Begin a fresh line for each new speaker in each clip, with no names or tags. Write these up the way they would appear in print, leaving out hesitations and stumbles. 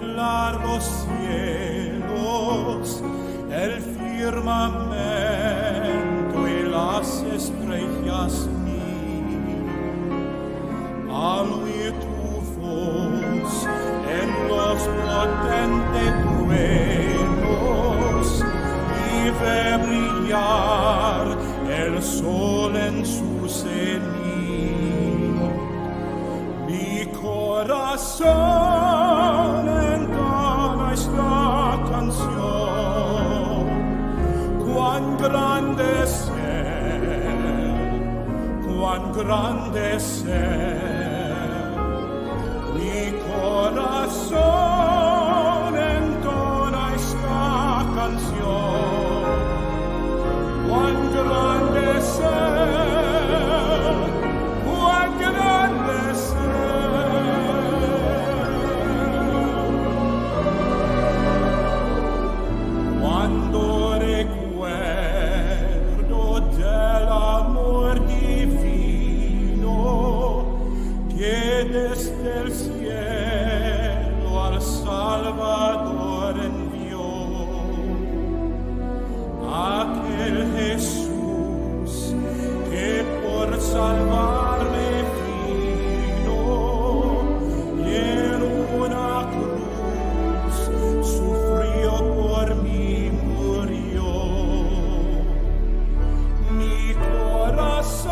contemplar los cielos, el firmamento y las estrellas al oír tu voz en los potentes truenos y ver brillar el sol en su cenit. Mi corazón entona esta canción, cuán grande ser, mi corazón entona esta canción, cuán grande ser, cuán grande ser. Cuando recuerdo del amor divino que desde el cielo al Salvador envió, aquel Jesús que por salvarme vino y en una cruz sufrió por mí, murió. Mi corazón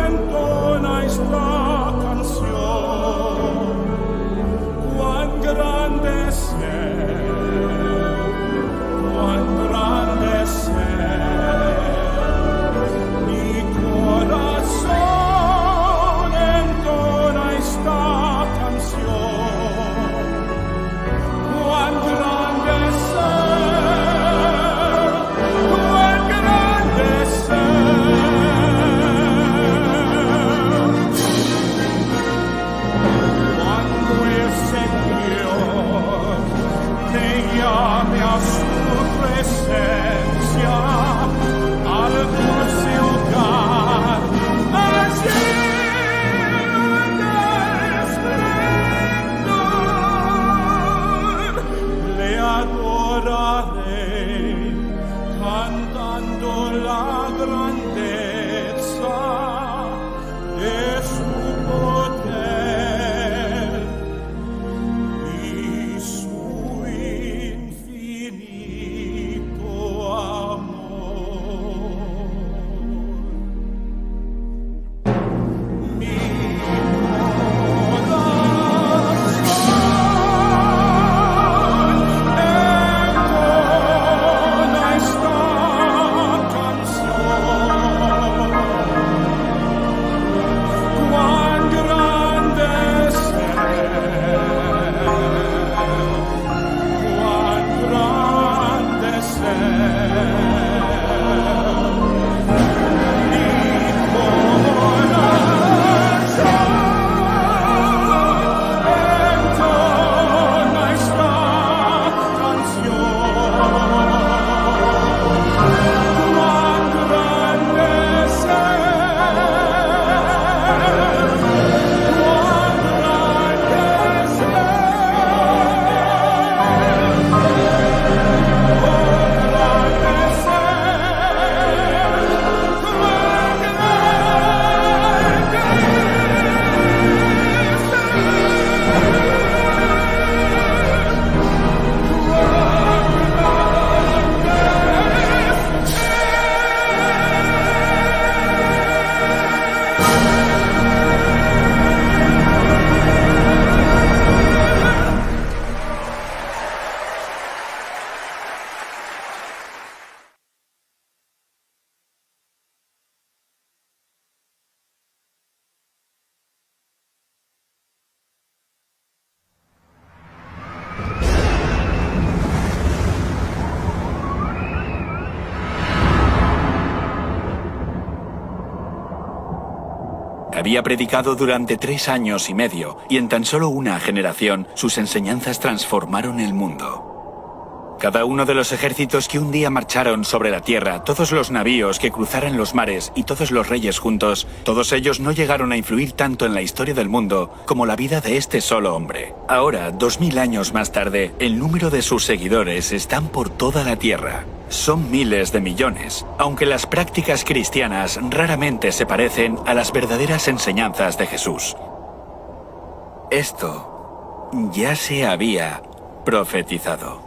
entona esta canción, cuán grande ser, cuán grande ser. Mi corazón entona esta canción, cuán grande ser, cuán grande ser. Cuando el Señor te llame a su presencia, al dulce hogar, allí en el esplendor, le adoraré, cantando la grandeza de su poder y su infinito amor. Mi corazón entona esta canción, cuán grande ser, cuán grande ser. Mi corazón entona esta canción, cuán grande ser, cuán grande
Había predicado durante 3 años y medio, y en tan solo una generación sus enseñanzas transformaron el mundo. cada uno de los ejércitos que un día marcharon sobre la tierra, todos los navíos que cruzaran los mares y todos los reyes juntos, todos ellos no llegaron a influir tanto en la historia del mundo como la vida de este solo hombre. Ahora, 2000 años más tarde, el número de sus seguidores están por toda la tierra. Son miles de millones, aunque las prácticas cristianas raramente se parecen a las verdaderas enseñanzas de Jesús. Esto ya se había profetizado.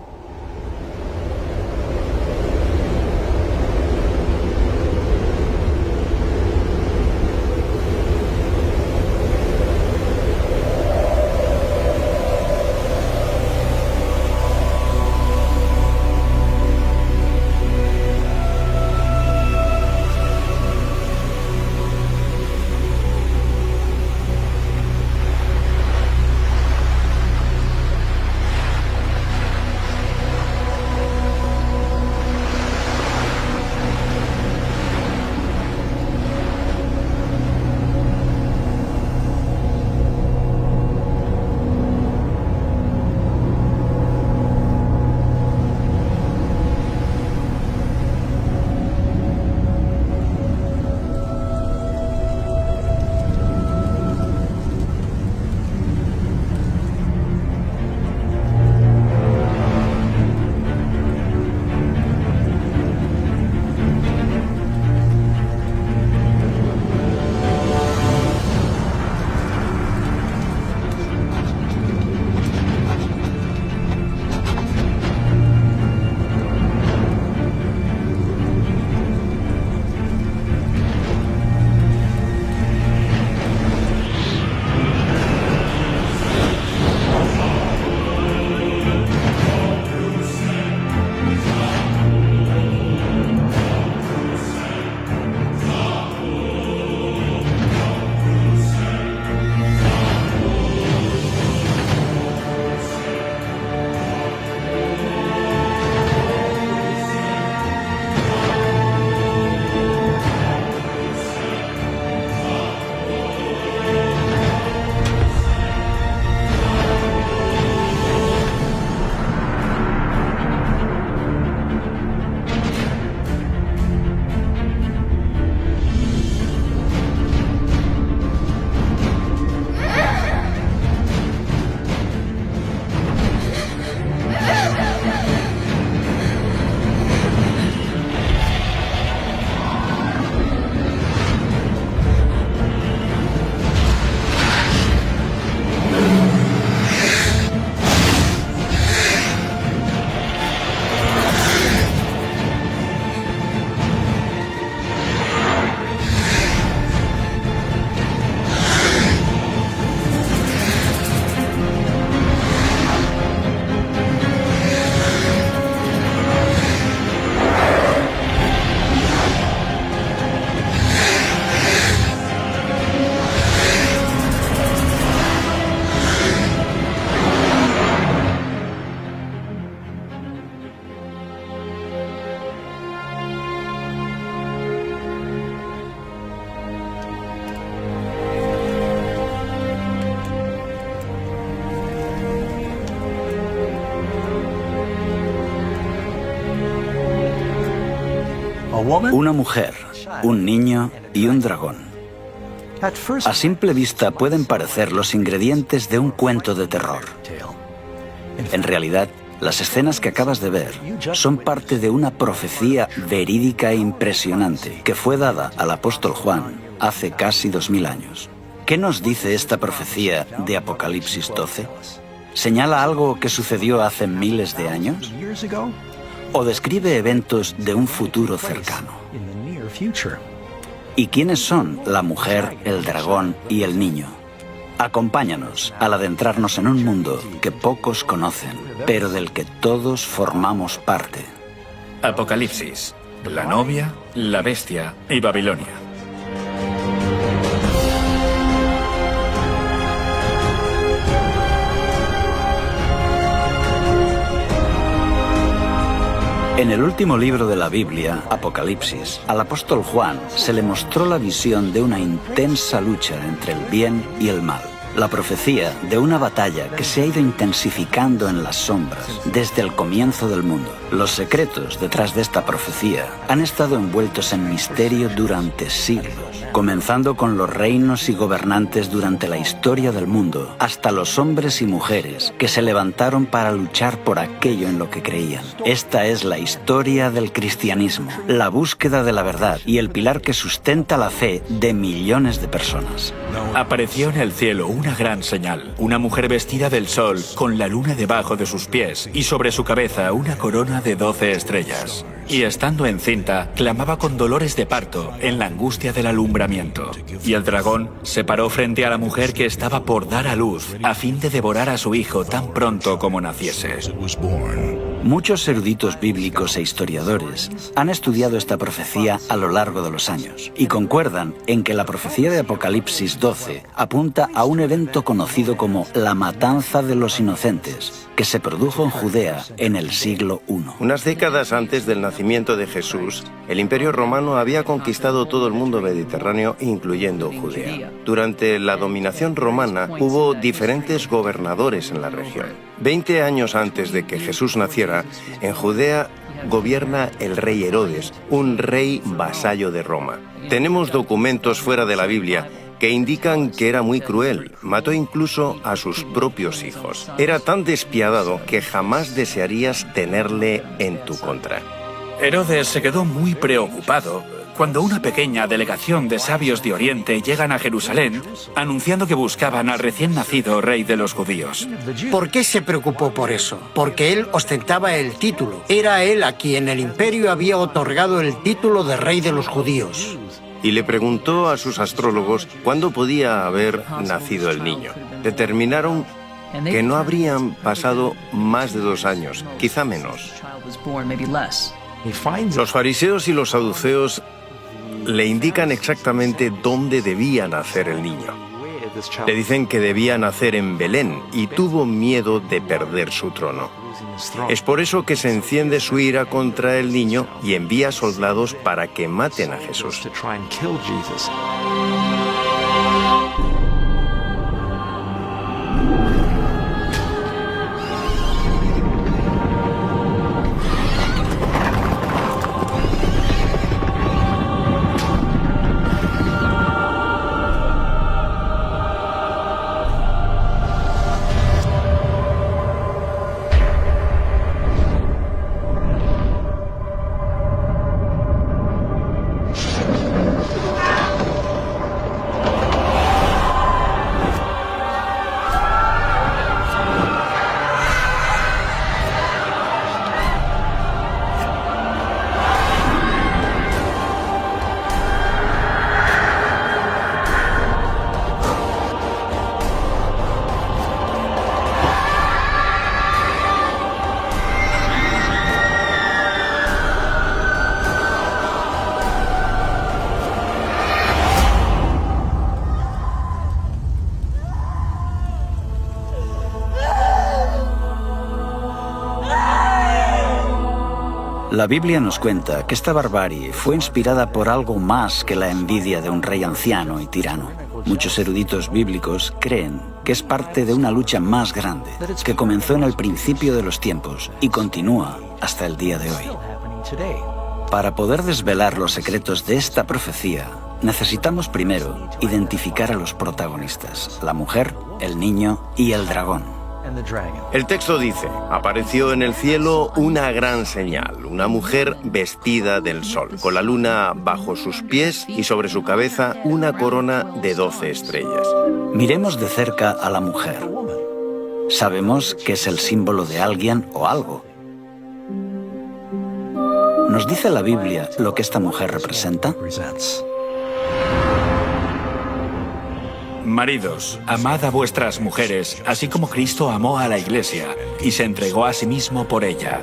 Una mujer, un niño y un dragón. A simple vista pueden parecer los ingredientes de un cuento de terror. En realidad, las escenas que acabas de ver son parte de una profecía verídica e impresionante que fue dada al apóstol Juan hace casi 2000 años. ¿Qué nos dice esta profecía de Apocalipsis 12? ¿Señala algo que sucedió hace miles de años? ¿O describe eventos de un futuro cercano? ¿Y quiénes son la mujer, el dragón y el niño? Acompáñanos al adentrarnos en un mundo que pocos conocen, pero del que todos formamos parte.
Apocalipsis, la novia, la bestia y Babilonia.
En el último libro de la Biblia, Apocalipsis, al apóstol Juan se le mostró la visión de una intensa lucha entre el bien y el mal. La profecía de una batalla que se ha ido intensificando en las sombras desde el comienzo del mundo. Los secretos detrás de esta profecía han estado envueltos en misterio durante siglos, comenzando con los reinos y gobernantes durante la historia del mundo, hasta los hombres y mujeres que se levantaron para luchar por aquello en lo que creían. Esta es la historia del cristianismo, la búsqueda de la verdad y el pilar que sustenta la fe de millones de personas.
Apareció en el cielo una gran señal, una mujer vestida del sol, con la luna debajo de sus pies, y sobre su cabeza una corona de 12 estrellas. Y estando encinta, clamaba con dolores de parto, en la angustia del alumbramiento. Y el dragón se paró frente a la mujer que estaba por dar a luz, a fin de devorar a su hijo tan pronto como naciese.
Muchos eruditos bíblicos e historiadores han estudiado esta profecía a lo largo de los años y concuerdan en que la profecía de Apocalipsis 12 apunta a un evento conocido como la matanza de los inocentes, que se produjo en Judea en el siglo I.
Unas décadas antes del nacimiento de Jesús, el Imperio Romano había conquistado todo el mundo mediterráneo, incluyendo Judea. Durante la dominación romana hubo diferentes gobernadores en la región. 20 años antes de que Jesús naciera, en Judea gobierna el rey Herodes, un rey vasallo de Roma. Tenemos documentos fuera de la Biblia que indican que era muy cruel. Mató incluso a sus propios hijos. Era tan despiadado que jamás desearías tenerle en tu contra.
Herodes se quedó muy preocupado cuando una pequeña delegación de sabios de Oriente llegan a Jerusalén anunciando que buscaban al recién nacido rey de los judíos.
¿Por qué se preocupó por eso? Porque él ostentaba el título. Era él a quien el imperio había otorgado el título de rey de los judíos.
Y le preguntó a sus astrólogos cuándo podía haber nacido el niño. Determinaron que no habrían pasado más de 2 años, quizá menos. Los fariseos y los saduceos le indican exactamente dónde debía nacer el niño. Le dicen que debía nacer en Belén y tuvo miedo de perder su trono. Es por eso que se enciende su ira contra el niño y envía soldados para que maten a Jesús.
La Biblia nos cuenta que esta barbarie fue inspirada por algo más que la envidia de un rey anciano y tirano. Muchos eruditos bíblicos creen que es parte de una lucha más grande, que comenzó en el principio de los tiempos y continúa hasta el día de hoy. Para poder desvelar los secretos de esta profecía, necesitamos primero identificar a los protagonistas, la mujer, el niño y el dragón.
El texto dice, apareció en el cielo una gran señal, una mujer vestida del sol, con la luna bajo sus pies y sobre su cabeza una corona de 12 estrellas.
Miremos de cerca a la mujer. Sabemos que es el símbolo de alguien o algo. ¿Nos dice la Biblia lo que esta mujer representa?
Maridos, amad a vuestras mujeres, así como Cristo amó a la Iglesia y se entregó a sí mismo por ella.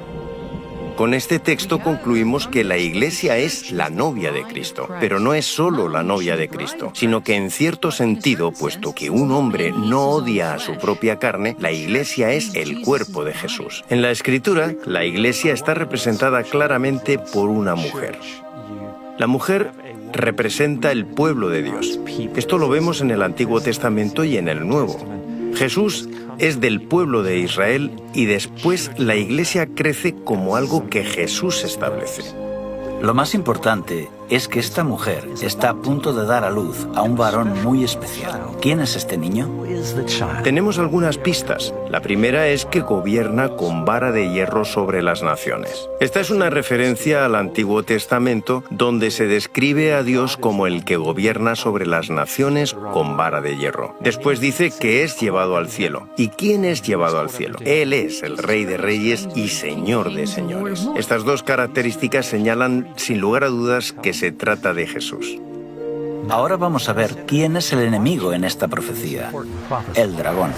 Con este texto concluimos que la Iglesia es la novia de Cristo, pero no es solo la novia de Cristo, sino que en cierto sentido, puesto que un hombre no odia a su propia carne, la Iglesia es el cuerpo de Jesús. En la Escritura, la Iglesia está representada claramente por una mujer. La mujer representa el pueblo de Dios. Esto lo vemos en el Antiguo Testamento y en el Nuevo. Jesús es del pueblo de Israel y después la Iglesia crece como algo que Jesús establece.
Lo más importante es que esta mujer está a punto de dar a luz a un varón muy especial. ¿Quién es este niño?
Tenemos algunas pistas. La primera es que gobierna con vara de hierro sobre las naciones. Esta es una referencia al Antiguo Testamento, donde se describe a Dios como el que gobierna sobre las naciones con vara de hierro. Después dice que es llevado al cielo. ¿Y quién es llevado al cielo? Él es el Rey de Reyes y Señor de Señores. Estas dos características señalan, sin lugar a dudas, que se trata de Jesús.
Ahora vamos a ver quién es el enemigo en esta profecía. El dragón.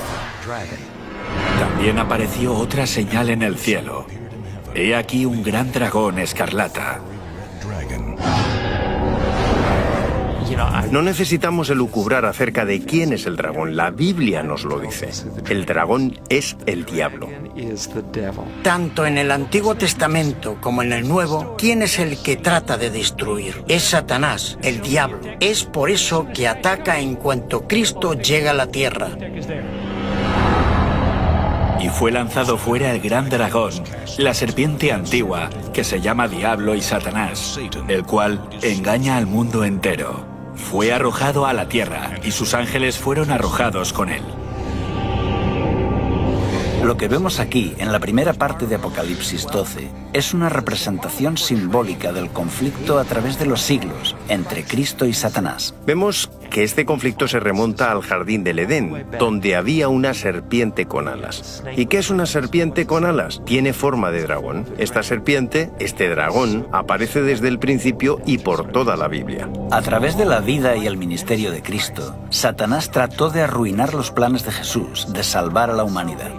También apareció otra señal en el cielo. He aquí un gran dragón escarlata.
No necesitamos elucubrar acerca de quién es el dragón. La Biblia nos lo dice. El dragón es el diablo.
Tanto en el Antiguo Testamento como en el Nuevo, ¿quién es el que trata de destruir? Es Satanás, el diablo. Es por eso que ataca en cuanto Cristo llega a la tierra.
Y fue lanzado fuera el gran dragón, la serpiente antigua, que se llama Diablo y Satanás, el cual engaña al mundo entero. Fue arrojado a la tierra, y sus ángeles fueron arrojados con él.
Lo que vemos aquí, en la primera parte de Apocalipsis 12, es una representación simbólica del conflicto a través de los siglos entre Cristo y Satanás.
Vemos que este conflicto se remonta al jardín del Edén, donde había una serpiente con alas. ¿Y qué es una serpiente con alas? Tiene forma de dragón. Esta serpiente, este dragón, aparece desde el principio y por toda la Biblia.
A través de la vida y el ministerio de Cristo, Satanás trató de arruinar los planes de Jesús, de salvar a la humanidad.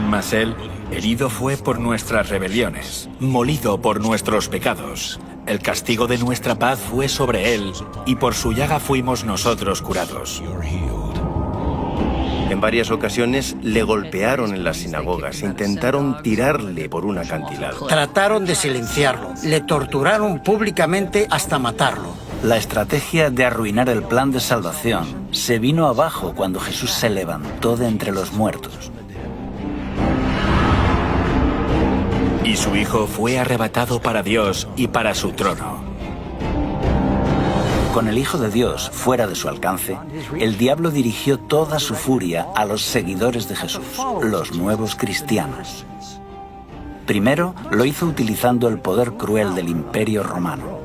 Mas él, herido fue por nuestras rebeliones, molido por nuestros pecados. El castigo de nuestra paz fue sobre él, y por su llaga fuimos nosotros curados.
En varias ocasiones le golpearon en las sinagogas, intentaron tirarle por un acantilado.
Trataron de silenciarlo, le torturaron públicamente hasta matarlo.
La estrategia de arruinar el plan de salvación se vino abajo cuando Jesús se levantó de entre los muertos.
Y su Hijo fue arrebatado para Dios y para su trono.
Con el Hijo de Dios fuera de su alcance, el diablo dirigió toda su furia a los seguidores de Jesús, los nuevos cristianos. Primero, lo hizo utilizando el poder cruel del Imperio Romano.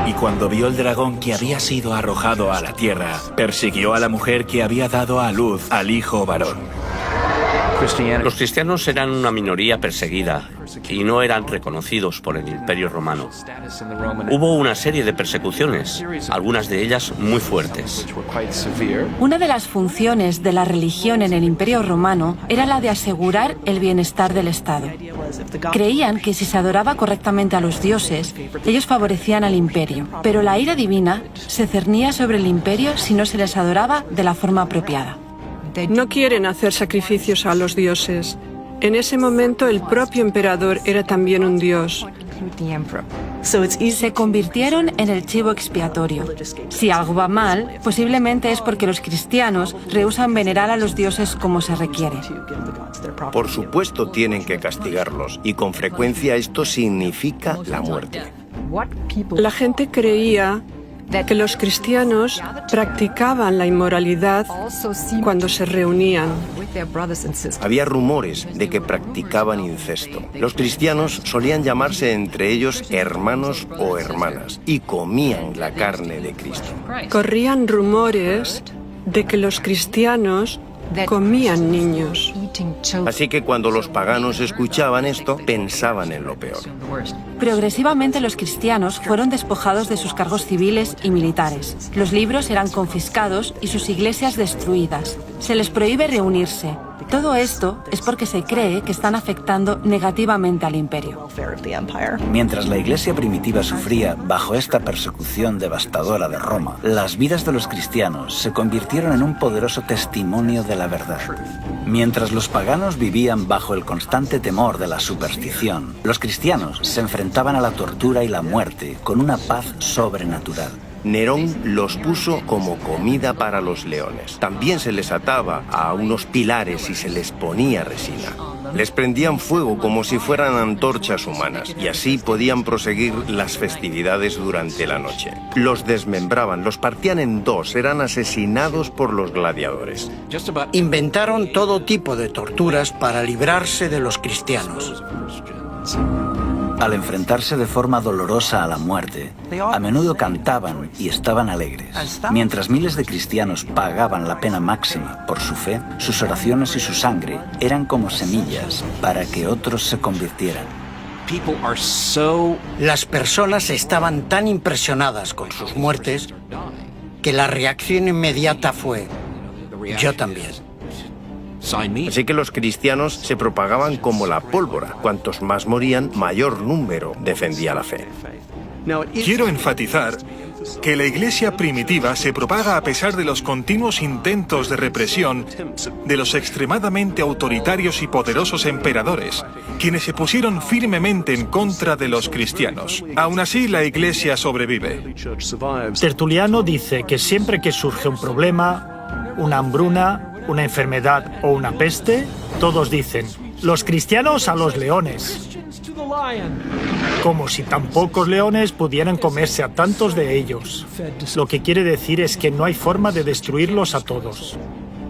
Y cuando vio el dragón que había sido arrojado a la tierra, persiguió a la mujer que había dado a luz al hijo varón.
Los cristianos eran una minoría perseguida y no eran reconocidos por el Imperio Romano. Hubo una serie de persecuciones, algunas de ellas muy fuertes.
Una de las funciones de la religión en el Imperio Romano era la de asegurar el bienestar del Estado. Creían que si se adoraba correctamente a los dioses, ellos favorecían al imperio, pero la ira divina se cernía sobre el imperio si no se les adoraba de la forma apropiada.
No quieren hacer sacrificios a los dioses. En ese momento el propio emperador era también un dios.
Se convirtieron en el chivo expiatorio. Si algo va mal, posiblemente es porque los cristianos rehúsan venerar a los dioses como se requiere.
Por supuesto tienen que castigarlos, y con frecuencia esto significa la muerte.
La gente creía que los cristianos practicaban la inmoralidad cuando se reunían.
Había rumores de que practicaban incesto. Los cristianos solían llamarse entre ellos hermanos o hermanas y comían la carne de Cristo.
Corrían rumores de que los cristianos comían niños.
Así que cuando los paganos escuchaban esto, pensaban en lo peor.
Progresivamente los cristianos fueron despojados de sus cargos civiles y militares. Los libros eran confiscados y sus iglesias destruidas. Se les prohíbe reunirse. Todo esto es porque se cree que están afectando negativamente al imperio.
Mientras la iglesia primitiva sufría bajo esta persecución devastadora de Roma, las vidas de los cristianos se convirtieron en un poderoso testimonio de la verdad. Mientras los paganos vivían bajo el constante temor de la superstición, los cristianos se enfrentaban a la tortura y la muerte con una paz sobrenatural.
Nerón los puso como comida para los leones. También se les ataba a unos pilares y se les ponía resina. Les prendían fuego como si fueran antorchas humanas y así podían proseguir las festividades durante la noche. Los desmembraban, los partían en dos, eran asesinados por los gladiadores.
Inventaron todo tipo de torturas para librarse de los cristianos.
Al enfrentarse de forma dolorosa a la muerte, a menudo cantaban y estaban alegres. Mientras miles de cristianos pagaban la pena máxima por su fe, sus oraciones y su sangre eran como semillas para que otros se convirtieran.
Las personas estaban tan impresionadas con sus muertes que la reacción inmediata fue: yo también.
Así que los cristianos se propagaban como la pólvora. Cuantos más morían, mayor número defendía la fe.
Quiero enfatizar que la Iglesia primitiva se propaga a pesar de los continuos intentos de represión de los extremadamente autoritarios y poderosos emperadores, quienes se pusieron firmemente en contra de los cristianos. Aún así, la Iglesia sobrevive.
Tertuliano dice que siempre que surge un problema, una hambruna, una enfermedad o una peste, todos dicen: los cristianos a los leones. Como si tan pocos leones pudieran comerse a tantos de ellos. Lo que quiere decir es que no hay forma de destruirlos a todos.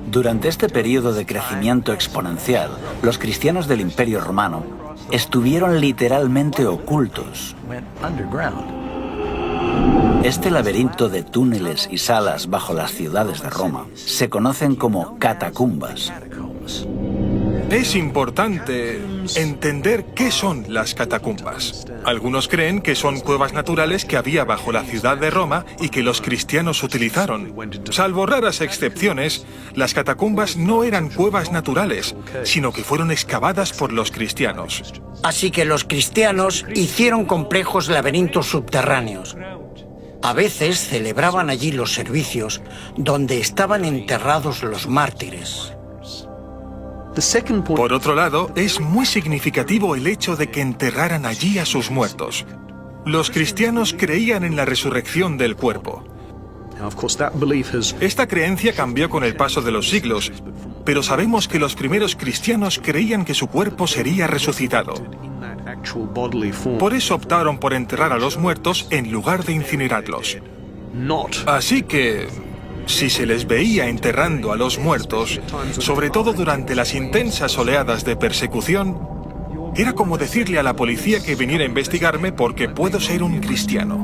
Durante este periodo de crecimiento exponencial, los cristianos del Imperio Romano estuvieron literalmente ocultos. Este laberinto de túneles y salas bajo las ciudades de Roma se conocen como catacumbas.
Es importante entender qué son las catacumbas. Algunos creen que son cuevas naturales que había bajo la ciudad de Roma y que los cristianos utilizaron. Salvo raras excepciones, las catacumbas no eran cuevas naturales, sino que fueron excavadas por los cristianos.
Así que los cristianos hicieron complejos laberintos subterráneos. A veces celebraban allí los servicios donde estaban enterrados los mártires.
Por otro lado, es muy significativo el hecho de que enterraran allí a sus muertos. Los cristianos creían en la resurrección del cuerpo. Esta creencia cambió con el paso de los siglos, pero sabemos que los primeros cristianos creían que su cuerpo sería resucitado. Por eso optaron por enterrar a los muertos en lugar de incinerarlos. Así que, si se les veía enterrando a los muertos, sobre todo durante las intensas oleadas de persecución, era como decirle a la policía que viniera a investigarme porque puedo ser un cristiano.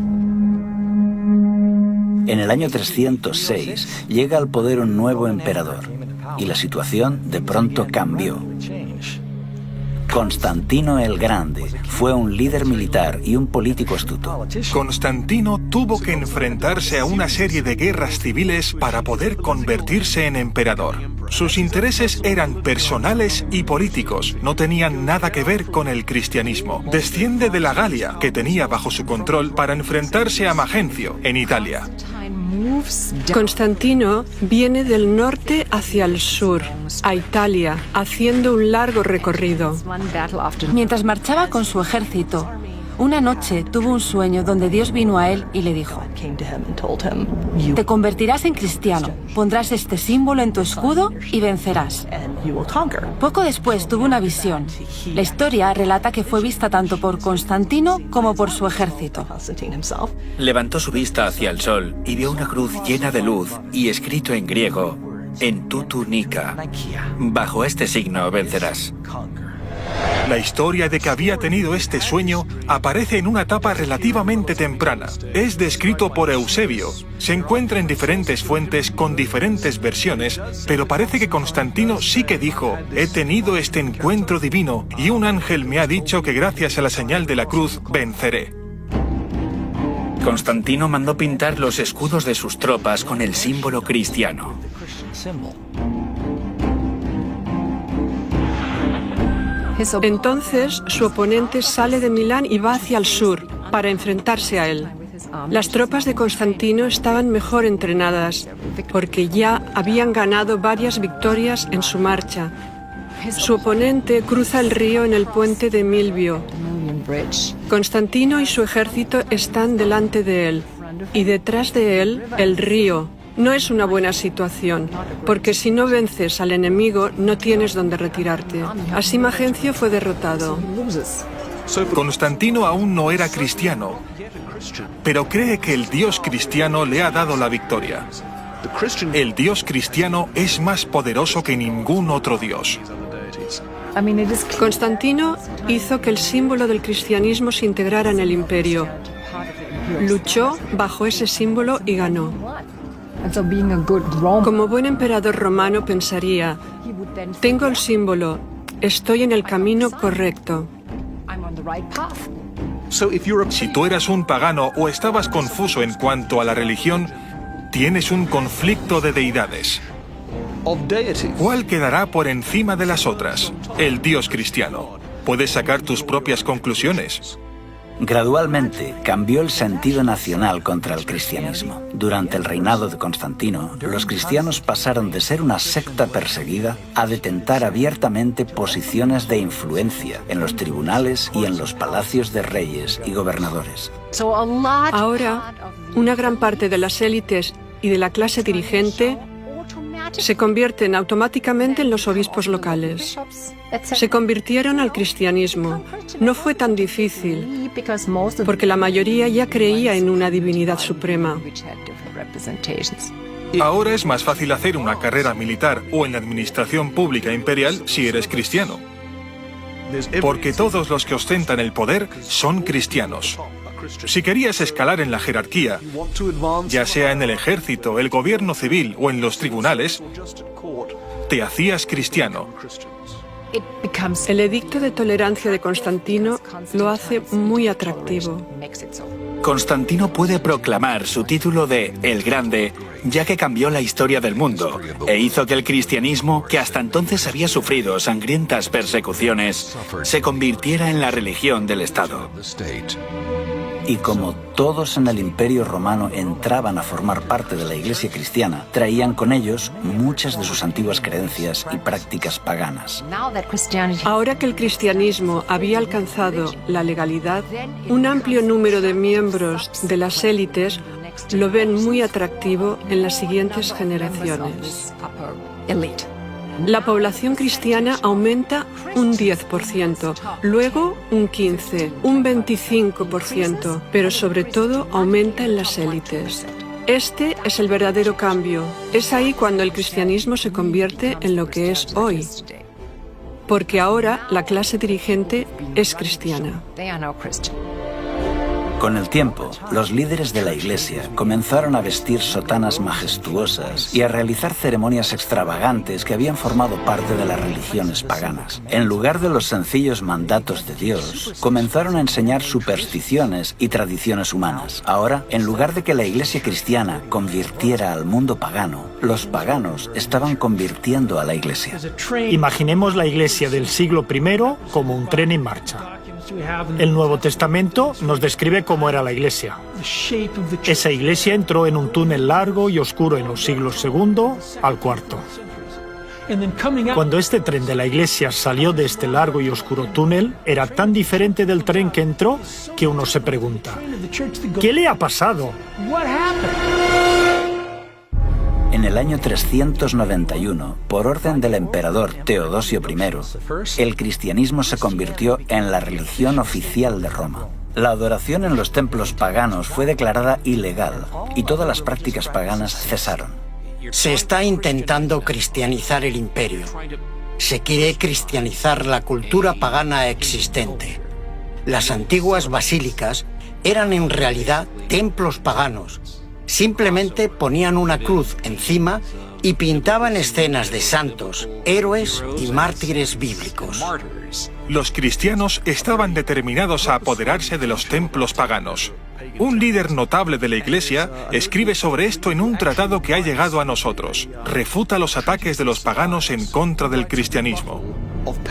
En el año 306 llega al poder un nuevo emperador y la situación de pronto cambió. Constantino el Grande fue un líder militar y un político astuto.
Constantino tuvo que enfrentarse a una serie de guerras civiles para poder convertirse en emperador. Sus intereses eran personales y políticos, no tenían nada que ver con el cristianismo. Desciende de la Galia, que tenía bajo su control, para enfrentarse a Magencio, en Italia.
Constantino viene del norte hacia el sur, a Italia, haciendo un largo recorrido.
Mientras marchaba con su ejército, una noche tuvo un sueño donde Dios vino a él y le dijo: te convertirás en cristiano, pondrás este símbolo en tu escudo y vencerás. Poco después tuvo una visión. La historia relata que fue vista tanto por Constantino como por su ejército.
Levantó su vista hacia el sol y vio una cruz llena de luz y escrito en griego: en tu túnica. Bajo este signo vencerás.
La historia de que había tenido este sueño aparece en una etapa relativamente temprana. Es descrito por Eusebio. Se encuentra en diferentes fuentes con diferentes versiones, pero parece que Constantino sí que dijo: he tenido este encuentro divino y un ángel me ha dicho que gracias a la señal de la cruz venceré.
Constantino mandó pintar los escudos de sus tropas con el símbolo cristiano.
Entonces, su oponente sale de Milán y va hacia el sur para enfrentarse a él. Las tropas de Constantino estaban mejor entrenadas porque ya habían ganado varias victorias en su marcha. Su oponente cruza el río en el puente de Milvio. Constantino y su ejército están delante de él y detrás de él el río. No es una buena situación, porque si no vences al enemigo no tienes dónde retirarte. Así Magencio fue derrotado.
Constantino aún no era cristiano, pero cree que el Dios cristiano le ha dado la victoria. El Dios cristiano es más poderoso que ningún otro Dios.
Constantino hizo que el símbolo del cristianismo se integrara en el imperio. Luchó bajo ese símbolo y ganó. Como buen emperador romano pensaría, tengo el símbolo, estoy en el camino correcto.
Si tú eras un pagano o estabas confuso en cuanto a la religión, tienes un conflicto de deidades. ¿Cuál quedará por encima de las otras? El Dios cristiano. Puedes sacar tus propias conclusiones.
Gradualmente cambió el sentido nacional contra el cristianismo. Durante el reinado de Constantino, los cristianos pasaron de ser una secta perseguida a detentar abiertamente posiciones de influencia en los tribunales y en los palacios de reyes y gobernadores.
Ahora, una gran parte de las élites y de la clase dirigente se convierten automáticamente en los obispos locales. Se convirtieron al cristianismo. No fue tan difícil, porque la mayoría ya creía en una divinidad suprema.
Ahora es más fácil hacer una carrera militar o en la administración pública imperial si eres cristiano. Porque todos los que ostentan el poder son cristianos. Si querías escalar en la jerarquía, ya sea en el ejército, el gobierno civil o en los tribunales, te hacías cristiano.
El edicto de tolerancia de Constantino lo hace muy atractivo.
Constantino puede proclamar su título de El Grande, ya que cambió la historia del mundo e hizo que el cristianismo, que hasta entonces había sufrido sangrientas persecuciones, se convirtiera en la religión del Estado.
Y como todos en el Imperio Romano entraban a formar parte de la Iglesia cristiana, traían con ellos muchas de sus antiguas creencias y prácticas paganas.
Ahora que el cristianismo había alcanzado la legalidad, un amplio número de miembros de las élites lo ven muy atractivo en las siguientes generaciones. La población cristiana aumenta un 10%, luego un 15%, un 25%, pero sobre todo aumenta en las élites. Este es el verdadero cambio. Es ahí cuando el cristianismo se convierte en lo que es hoy. Porque ahora la clase dirigente es cristiana.
Con el tiempo, los líderes de la Iglesia comenzaron a vestir sotanas majestuosas y a realizar ceremonias extravagantes que habían formado parte de las religiones paganas. En lugar de los sencillos mandatos de Dios, comenzaron a enseñar supersticiones y tradiciones humanas. Ahora, en lugar de que la Iglesia cristiana convirtiera al mundo pagano, los paganos estaban convirtiendo a la Iglesia.
Imaginemos la Iglesia del siglo I como un tren en marcha. El Nuevo Testamento nos describe cómo era la Iglesia. Esa Iglesia entró en un túnel largo y oscuro en los siglos II al IV. Cuando este tren de la Iglesia salió de este largo y oscuro túnel, era tan diferente del tren que entró que uno se pregunta, ¿qué le ha pasado?
En el año 391, por orden del emperador Teodosio I, el cristianismo se convirtió en la religión oficial de Roma. La adoración en los templos paganos fue declarada ilegal y todas las prácticas paganas cesaron.
Se está intentando cristianizar el imperio. Se quiere cristianizar la cultura pagana existente. Las antiguas basílicas eran en realidad templos paganos. Simplemente ponían una cruz encima y pintaban escenas de santos, héroes y mártires bíblicos.
Los cristianos estaban determinados a apoderarse de los templos paganos. Un líder notable de la Iglesia escribe sobre esto en un tratado que ha llegado a nosotros. Refuta los ataques de los paganos en contra del cristianismo.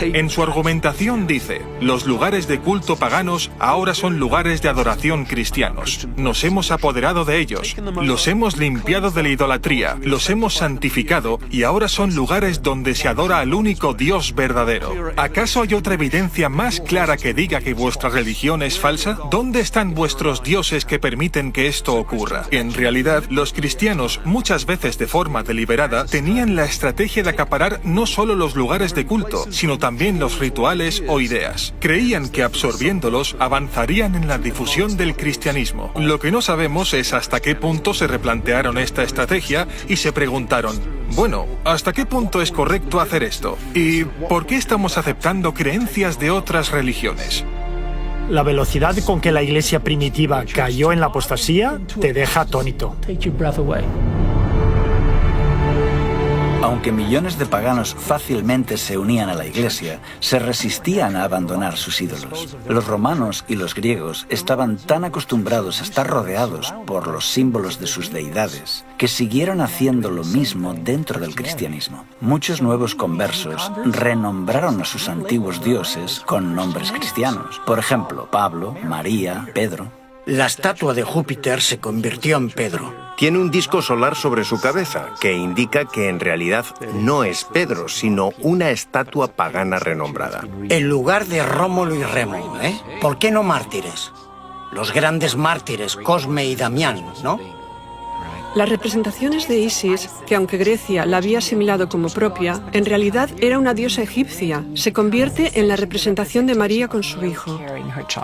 En su argumentación dice, los lugares de culto paganos ahora son lugares de adoración cristianos. Nos hemos apoderado de ellos, los hemos limpiado de la idolatría, los hemos santificado y ahora son lugares donde se adora al único Dios verdadero. ¿Acaso hay otra evidencia más clara que diga que vuestra religión es falsa? ¿Dónde están vuestros dioses que permiten que esto ocurra? En realidad, los cristianos, muchas veces de forma deliberada, tenían la estrategia de acaparar no solo los lugares de culto, sino también los rituales o ideas. Creían que absorbiéndolos avanzarían en la difusión del cristianismo. Lo que no sabemos es hasta qué punto se replantearon esta estrategia y se preguntaron, bueno, ¿hasta qué punto es correcto hacer esto? ¿Y por qué estamos aceptando creencias de otras religiones?
La velocidad con que la iglesia primitiva cayó en la apostasía te deja atónito.
Aunque millones de paganos fácilmente se unían a la iglesia, se resistían a abandonar sus ídolos. Los romanos y los griegos estaban tan acostumbrados a estar rodeados por los símbolos de sus deidades que siguieron haciendo lo mismo dentro del cristianismo. Muchos nuevos conversos renombraron a sus antiguos dioses con nombres cristianos. Por ejemplo, Pablo, María, Pedro.
La estatua de Júpiter se convirtió en Pedro.
Tiene un disco solar sobre su cabeza, que indica que en realidad no es Pedro, sino una estatua pagana renombrada.
En lugar de Rómulo y Remo, ¿eh? ¿Por qué no mártires? Los grandes mártires, Cosme y Damián, ¿no?
Las representaciones de Isis, que aunque Grecia la había asimilado como propia, en realidad era una diosa egipcia, se convierte en la representación de María con su hijo.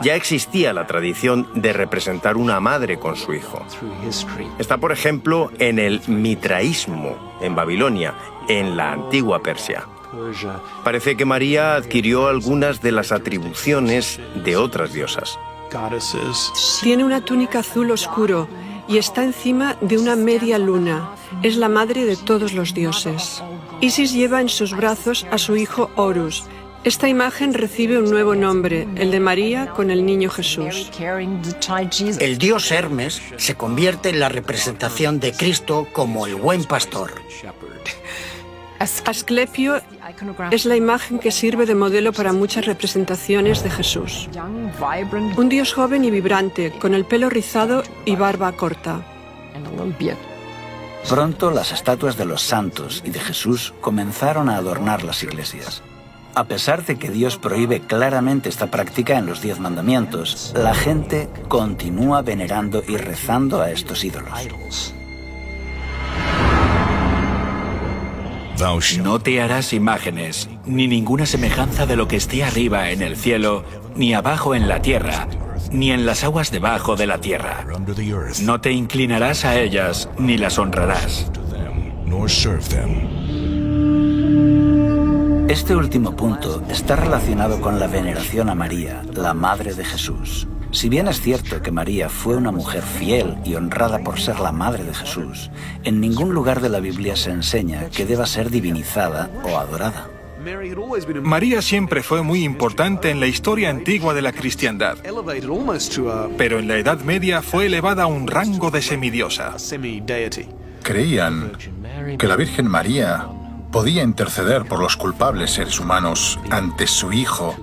Ya existía la tradición de representar una madre con su hijo. Está, por ejemplo, en el mitraísmo, en Babilonia, en la antigua Persia. Parece que María adquirió algunas de las atribuciones de otras diosas.
Tiene una túnica azul oscuro y está encima de una media luna. Es la madre de todos los dioses. Isis lleva en sus brazos a su hijo Horus. Esta imagen recibe un nuevo nombre, el de María con el niño Jesús.
El dios Hermes se convierte en la representación de Cristo como el buen pastor.
Asclepio es la imagen que sirve de modelo para muchas representaciones de Jesús. Un dios joven y vibrante, con el pelo rizado y barba corta.
Pronto las estatuas de los santos y de Jesús comenzaron a adornar las iglesias. A pesar de que Dios prohíbe claramente esta práctica en los 10 mandamientos, la gente continúa venerando y rezando a estos ídolos.
No te harás imágenes, ni ninguna semejanza de lo que esté arriba en el cielo, ni abajo en la tierra, ni en las aguas debajo de la tierra. No te inclinarás a ellas, ni las honrarás.
Este último punto está relacionado con la veneración a María, la madre de Jesús. Si bien es cierto que María fue una mujer fiel y honrada por ser la madre de Jesús, en ningún lugar de la Biblia se enseña que deba ser divinizada o adorada.
María siempre fue muy importante en la historia antigua de la cristiandad, pero en la Edad Media fue elevada a un rango de semidiosa.
Creían que la Virgen María podía interceder por los culpables seres humanos ante su Hijo,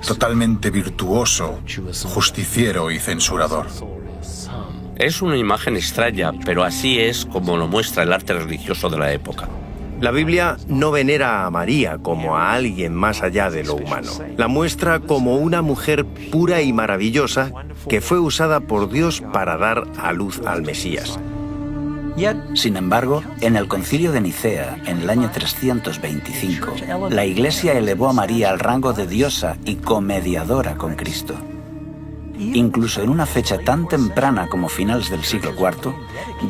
totalmente virtuoso, justiciero y censurador.
Es una imagen extraña, pero así es como lo muestra el arte religioso de la época.
La Biblia no venera a María como a alguien más allá de lo humano. La muestra como una mujer pura y maravillosa que fue usada por Dios para dar a luz al Mesías.
Sin embargo, en el Concilio de Nicea, en el año 325, la Iglesia elevó a María al rango de diosa y comediadora con Cristo. Incluso en una fecha tan temprana como finales del siglo IV,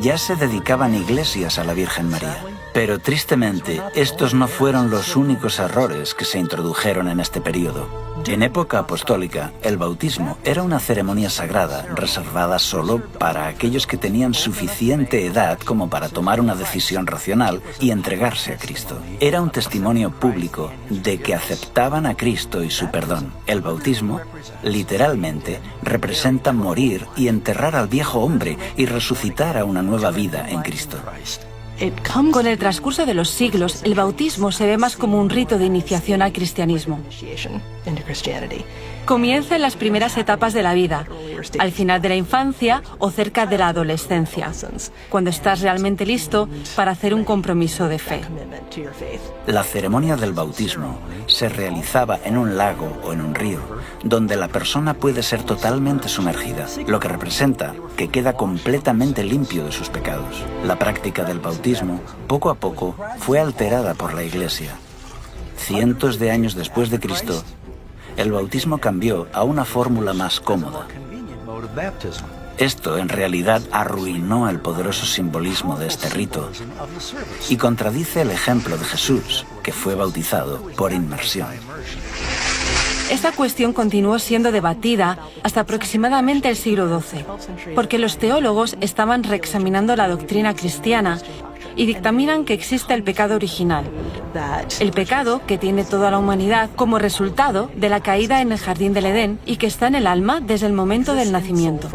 ya se dedicaban iglesias a la Virgen María. Pero tristemente, estos no fueron los únicos errores que se introdujeron en este periodo. En época apostólica, el bautismo era una ceremonia sagrada reservada solo para aquellos que tenían suficiente edad como para tomar una decisión racional y entregarse a Cristo. Era un testimonio público de que aceptaban a Cristo y su perdón. El bautismo, literalmente, representa morir y enterrar al viejo hombre y resucitar a una nueva vida en Cristo.
Con el transcurso de los siglos, el bautismo se ve más como un rito de iniciación al cristianismo. Comienza en las primeras etapas de la vida, al final de la infancia o cerca de la adolescencia, cuando estás realmente listo para hacer un compromiso de fe.
La ceremonia del bautismo se realizaba en un lago o en un río, donde la persona puede ser totalmente sumergida, lo que representa que queda completamente limpio de sus pecados. La práctica del bautismo, poco a poco, fue alterada por la Iglesia. Cientos de años después de Cristo, el bautismo cambió a una fórmula más cómoda. Esto en realidad arruinó el poderoso simbolismo de este rito y contradice el ejemplo de Jesús, que fue bautizado por inmersión.
Esta cuestión continuó siendo debatida hasta aproximadamente el siglo XII, porque los teólogos estaban reexaminando la doctrina cristiana y dictaminan que existe el pecado original, el pecado que tiene toda la humanidad como resultado de la caída en el jardín del Edén y que está en el alma desde el momento del nacimiento.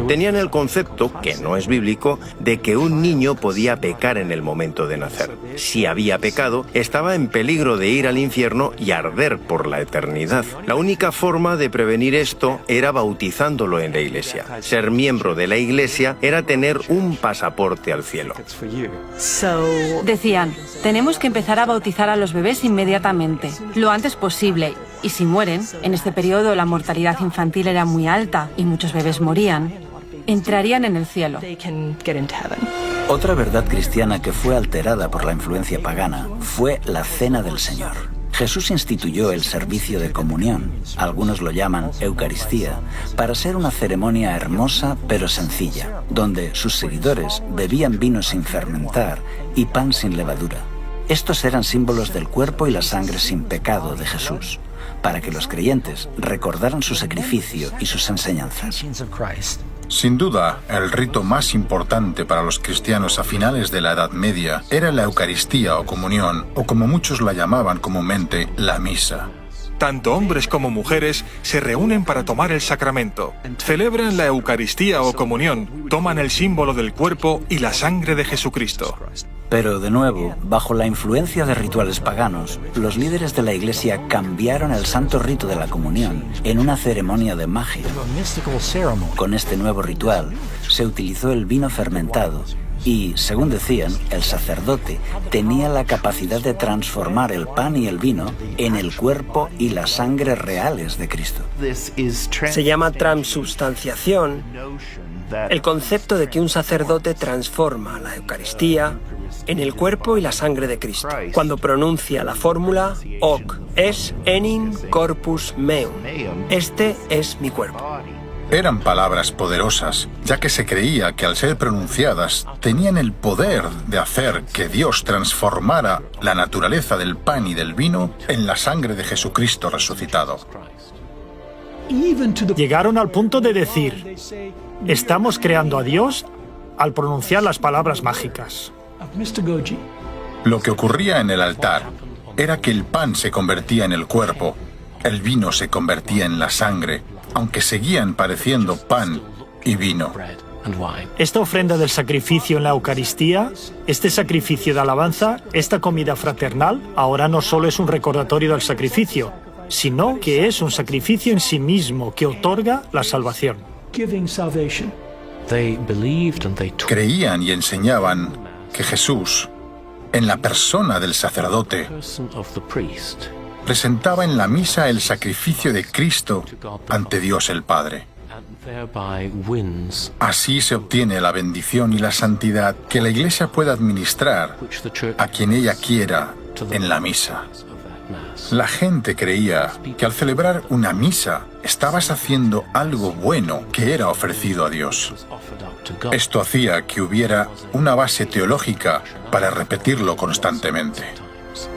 Tenían el concepto, que no es bíblico, de que un niño podía pecar en el momento de nacer. Si había pecado, estaba en peligro de ir al infierno y arder por la eternidad. La única forma de prevenir esto era bautizándolo en la iglesia. Ser miembro de la iglesia era tener un pasaporte al cielo.
Decían, tenemos que empezar a bautizar a los bebés inmediatamente, lo antes posible, y si mueren, en este periodo la mortalidad infantil era muy alta y muchos bebés morían, entrarían en el cielo.
Otra verdad cristiana que fue alterada por la influencia pagana fue la Cena del Señor. Jesús instituyó el servicio de comunión, algunos lo llaman Eucaristía, para ser una ceremonia hermosa pero sencilla, donde sus seguidores bebían vino sin fermentar y pan sin levadura. Estos eran símbolos del cuerpo y la sangre sin pecado de Jesús, para que los creyentes recordaran su sacrificio y sus enseñanzas.
Sin duda, el rito más importante para los cristianos a finales de la Edad Media era la Eucaristía o comunión, o como muchos la llamaban comúnmente, la misa.
Tanto hombres como mujeres se reúnen para tomar el sacramento, celebran la Eucaristía o comunión, toman el símbolo del cuerpo y la sangre de Jesucristo.
Pero de nuevo, bajo la influencia de rituales paganos, los líderes de la Iglesia cambiaron el santo rito de la comunión en una ceremonia de magia. Con este nuevo ritual, se utilizó el vino fermentado y, según decían, el sacerdote tenía la capacidad de transformar el pan y el vino en el cuerpo y la sangre reales de Cristo.
Se llama transubstanciación el concepto de que un sacerdote transforma la Eucaristía en el cuerpo y la sangre de Cristo, cuando pronuncia la fórmula hoc es enim corpus meum. Este es mi cuerpo.
Eran palabras poderosas, ya que se creía que al ser pronunciadas tenían el poder de hacer que Dios transformara la naturaleza del pan y del vino en la sangre de Jesucristo resucitado.
Llegaron al punto de decir, estamos creando a Dios al pronunciar las palabras mágicas.
Lo que ocurría en el altar era que el pan se convertía en el cuerpo, el vino se convertía en la sangre, aunque seguían pareciendo pan y vino.
Esta ofrenda del sacrificio en la Eucaristía, este sacrificio de alabanza, esta comida fraternal, ahora no solo es un recordatorio del sacrificio, sino que es un sacrificio en sí mismo que otorga la salvación.
Creían y enseñaban que Jesús, en la persona del sacerdote, presentaba en la misa el sacrificio de Cristo ante Dios el Padre. Así se obtiene la bendición y la santidad que la Iglesia puede administrar a quien ella quiera en la misa. La gente creía que al celebrar una misa estabas haciendo algo bueno que era ofrecido a Dios. Esto hacía que hubiera una base teológica para repetirlo constantemente.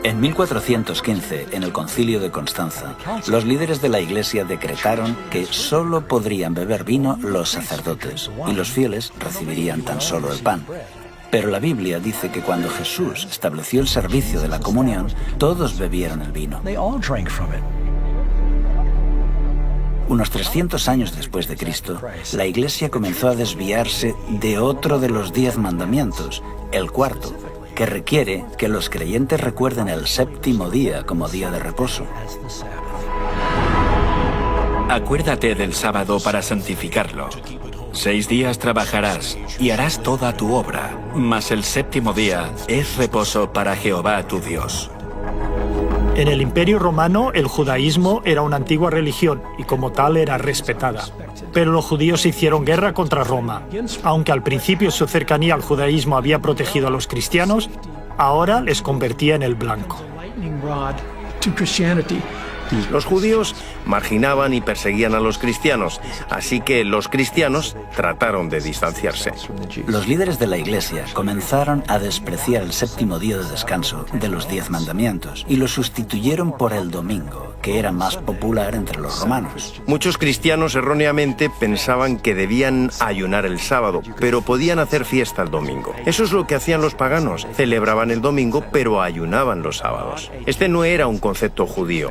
En 1415, en el Concilio de Constanza, los líderes de la Iglesia decretaron que solo podrían beber vino los sacerdotes y los fieles recibirían tan solo el pan. Pero la Biblia dice que cuando Jesús estableció el servicio de la comunión, todos bebieron el vino. Unos 300 años después de Cristo, la Iglesia comenzó a desviarse de otro de los 10 mandamientos, el cuarto, que requiere que los creyentes recuerden el séptimo día como día de reposo.
Acuérdate del sábado para santificarlo. 6 días trabajarás y harás toda tu obra, mas el séptimo día es reposo para Jehová tu Dios.
En el Imperio Romano, el judaísmo era una antigua religión y como tal era respetada. Pero los judíos hicieron guerra contra Roma. Aunque al principio su cercanía al judaísmo había protegido a los cristianos, ahora les convertía en el blanco.
Los judíos marginaban y perseguían a los cristianos, así que los cristianos trataron de distanciarse.
Los líderes de la Iglesia comenzaron a despreciar el séptimo día de descanso de los 10 mandamientos y lo sustituyeron por el domingo, que era más popular entre los romanos.
Muchos cristianos erróneamente pensaban que debían ayunar el sábado, pero podían hacer fiesta el domingo. Eso es lo que hacían los paganos, celebraban el domingo, pero ayunaban los sábados. Este no era un concepto judío.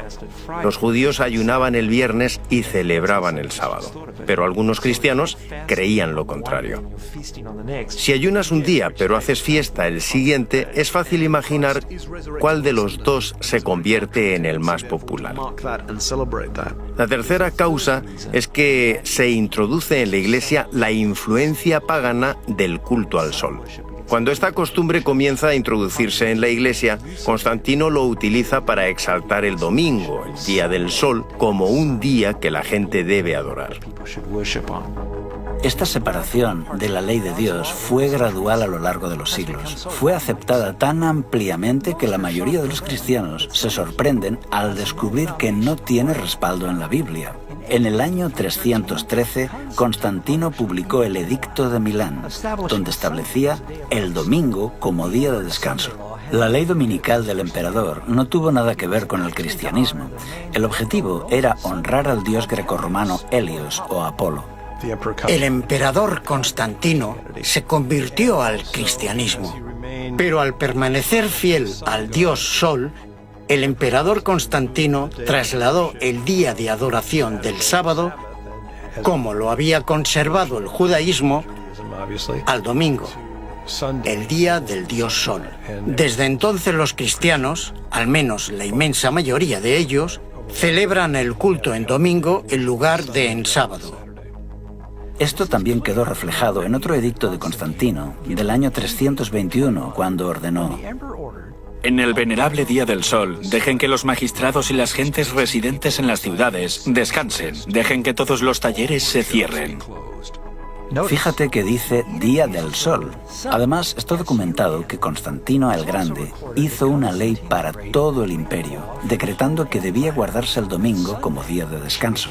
Los judíos ayunaban el viernes y celebraban el sábado, pero algunos cristianos creían lo contrario. Si ayunas un día pero haces fiesta el siguiente, es fácil imaginar cuál de los dos se convierte en el más popular. La tercera causa es que se introduce en la Iglesia la influencia pagana del culto al sol. Cuando esta costumbre comienza a introducirse en la Iglesia, Constantino lo utiliza para exaltar el domingo, el día del sol, como un día que la gente debe adorar.
Esta separación de la ley de Dios fue gradual a lo largo de los siglos. Fue aceptada tan ampliamente que la mayoría de los cristianos se sorprenden al descubrir que no tiene respaldo en la Biblia. En el año 313, Constantino publicó el Edicto de Milán, donde establecía el domingo como día de descanso. La ley dominical del emperador no tuvo nada que ver con el cristianismo. El objetivo era honrar al dios grecorromano Helios o Apolo.
El emperador Constantino se convirtió al cristianismo, pero al permanecer fiel al dios Sol, el emperador Constantino trasladó el día de adoración del sábado, como lo había conservado el judaísmo, al domingo, el día del dios Sol. Desde entonces los cristianos, al menos la inmensa mayoría de ellos, celebran el culto en domingo en lugar de en sábado.
Esto también quedó reflejado en otro edicto de Constantino, del año 321, cuando ordenó:
En el venerable día del sol, dejen que los magistrados y las gentes residentes en las ciudades descansen. Dejen que todos los talleres se cierren.
Fíjate que dice Día del Sol. Además, está documentado que Constantino el Grande hizo una ley para todo el imperio, decretando que debía guardarse el domingo como día de descanso.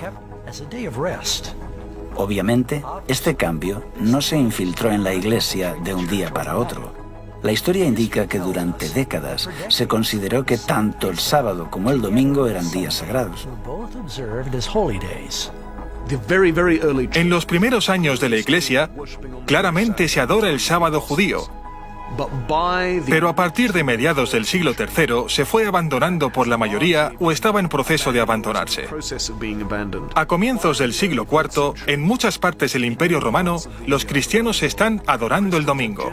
Obviamente, este cambio no se infiltró en la Iglesia de un día para otro. La historia indica que durante décadas se consideró que tanto el sábado como el domingo eran días sagrados.
En los primeros años de la Iglesia, claramente se adora el sábado judío. Pero a partir de mediados del siglo III se fue abandonando por la mayoría o estaba en proceso de abandonarse. A comienzos del siglo IV, en muchas partes del Imperio Romano, los cristianos están adorando el domingo.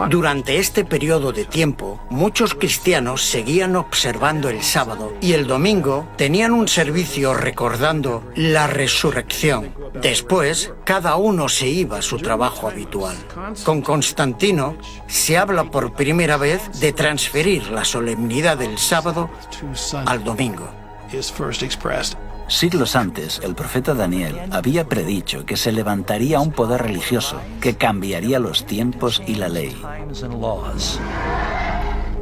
Durante este periodo de tiempo, muchos cristianos seguían observando el sábado y el domingo tenían un servicio recordando la resurrección. Después, cada uno se iba a su trabajo habitual. Con Constantino se habla por primera vez de transferir la solemnidad del sábado al domingo.
Siglos antes, el profeta Daniel había predicho que se levantaría un poder religioso que cambiaría los tiempos y la ley.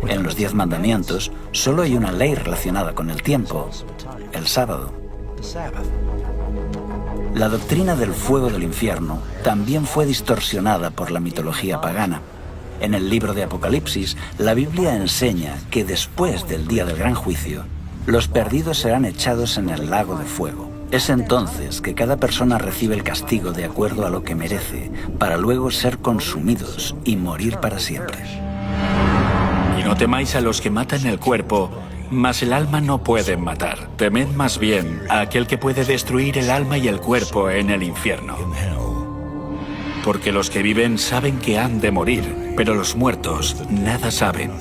En los 10 mandamientos, solo hay una ley relacionada con el tiempo: el sábado. La doctrina del fuego del infierno también fue distorsionada por la mitología pagana. En el libro de Apocalipsis, la Biblia enseña que después del día del gran juicio, los perdidos serán echados en el lago de fuego. Es entonces que cada persona recibe el castigo de acuerdo a lo que merece, para luego ser consumidos y morir para siempre.
Y no temáis a los que matan el cuerpo, Mas el alma no pueden matar. Temed más bien a aquel que puede destruir el alma y el cuerpo en el infierno. Porque los que viven saben que han de morir, pero los muertos nada saben.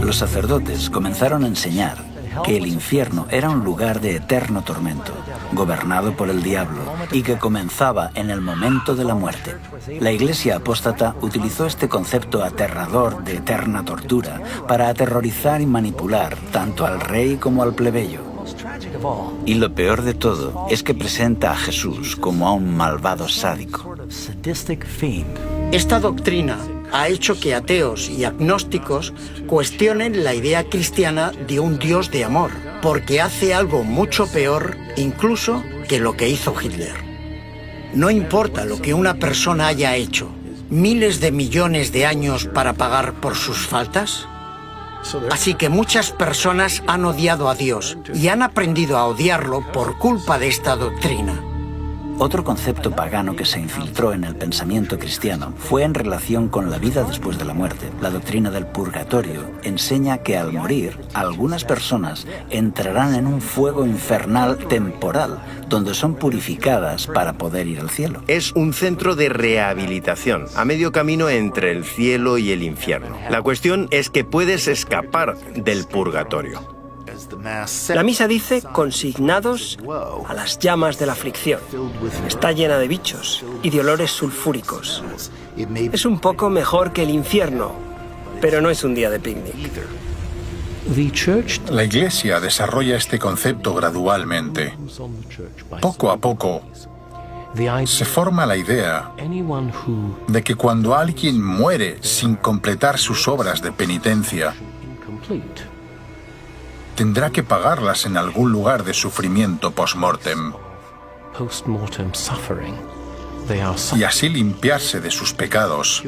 Los sacerdotes comenzaron a enseñar que el infierno era un lugar de eterno tormento, gobernado por el diablo, y que comenzaba en el momento de la muerte. La Iglesia apóstata utilizó este concepto aterrador de eterna tortura para aterrorizar y manipular tanto al rey como al plebeyo. Y lo peor de todo es que presenta a Jesús como a un malvado sádico.
Esta doctrina ha hecho que ateos y agnósticos cuestionen la idea cristiana de un Dios de amor, porque hace algo mucho peor incluso que lo que hizo Hitler. No importa lo que una persona haya hecho, miles de millones de años para pagar por sus faltas. Así que muchas personas han odiado a Dios y han aprendido a odiarlo por culpa de esta doctrina.
Otro concepto pagano que se infiltró en el pensamiento cristiano fue en relación con la vida después de la muerte. La doctrina del purgatorio enseña que al morir, algunas personas entrarán en un fuego infernal temporal, donde son purificadas para poder ir al cielo.
Es un centro de rehabilitación, a medio camino entre el cielo y el infierno. La cuestión es que puedes escapar del purgatorio.
La misa dice consignados a las llamas de la aflicción. Está llena de bichos y de olores sulfúricos. Es un poco mejor que el infierno, pero no es un día de picnic.
La Iglesia desarrolla este concepto gradualmente. Poco a poco, se forma la idea de que cuando alguien muere sin completar sus obras de penitencia, tendrá que pagarlas en algún lugar de sufrimiento post-mortem y así limpiarse de sus pecados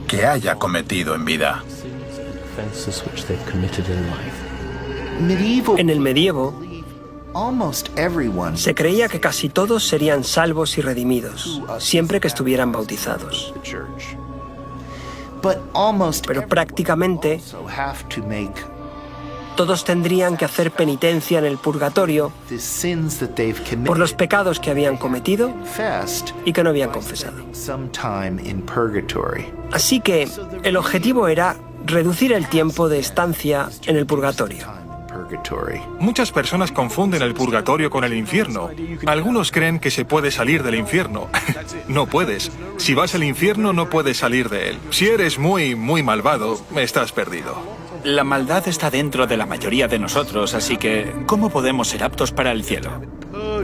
que haya cometido en vida.
En el medievo, se creía que casi todos serían salvos y redimidos, siempre que estuvieran bautizados. Pero prácticamente todos tendrían que hacer penitencia en el purgatorio por los pecados que habían cometido y que no habían confesado. Así que el objetivo era reducir el tiempo de estancia en el purgatorio.
Muchas personas confunden el purgatorio con el infierno. Algunos creen que se puede salir del infierno. No puedes. Si vas al infierno no puedes salir de él. Si eres muy malvado, estás perdido.
La maldad está dentro de la mayoría de nosotros, así que ¿cómo podemos ser aptos para el cielo?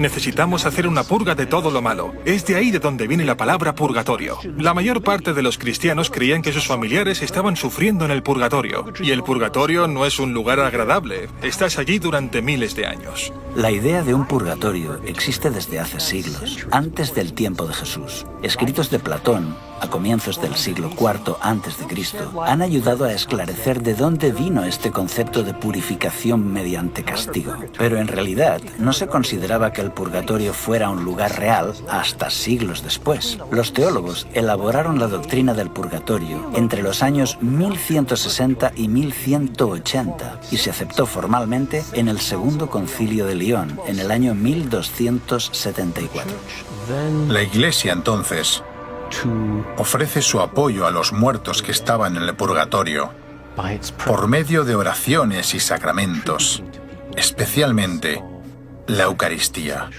Necesitamos hacer una purga de todo lo malo. Es de ahí de donde viene la palabra purgatorio. La mayor parte de los cristianos creían que sus familiares estaban sufriendo en el purgatorio. Y el purgatorio no es un lugar agradable. Estás allí durante miles de años.
La idea de un purgatorio existe desde hace siglos, antes del tiempo de Jesús. Escritos de Platón, a comienzos del siglo IV a.C., han ayudado a esclarecer de dónde vino este concepto de purificación mediante castigo. Pero en realidad no se consideraba que el purgatorio fuera un lugar real hasta siglos después. Los teólogos elaboraron la doctrina del purgatorio entre los años 1160 y 1180 y se aceptó formalmente en el Segundo Concilio de León en el año 1274.
La Iglesia entonces ofrece su apoyo a los muertos que estaban en el purgatorio por medio de oraciones y sacramentos, especialmente la Eucaristía.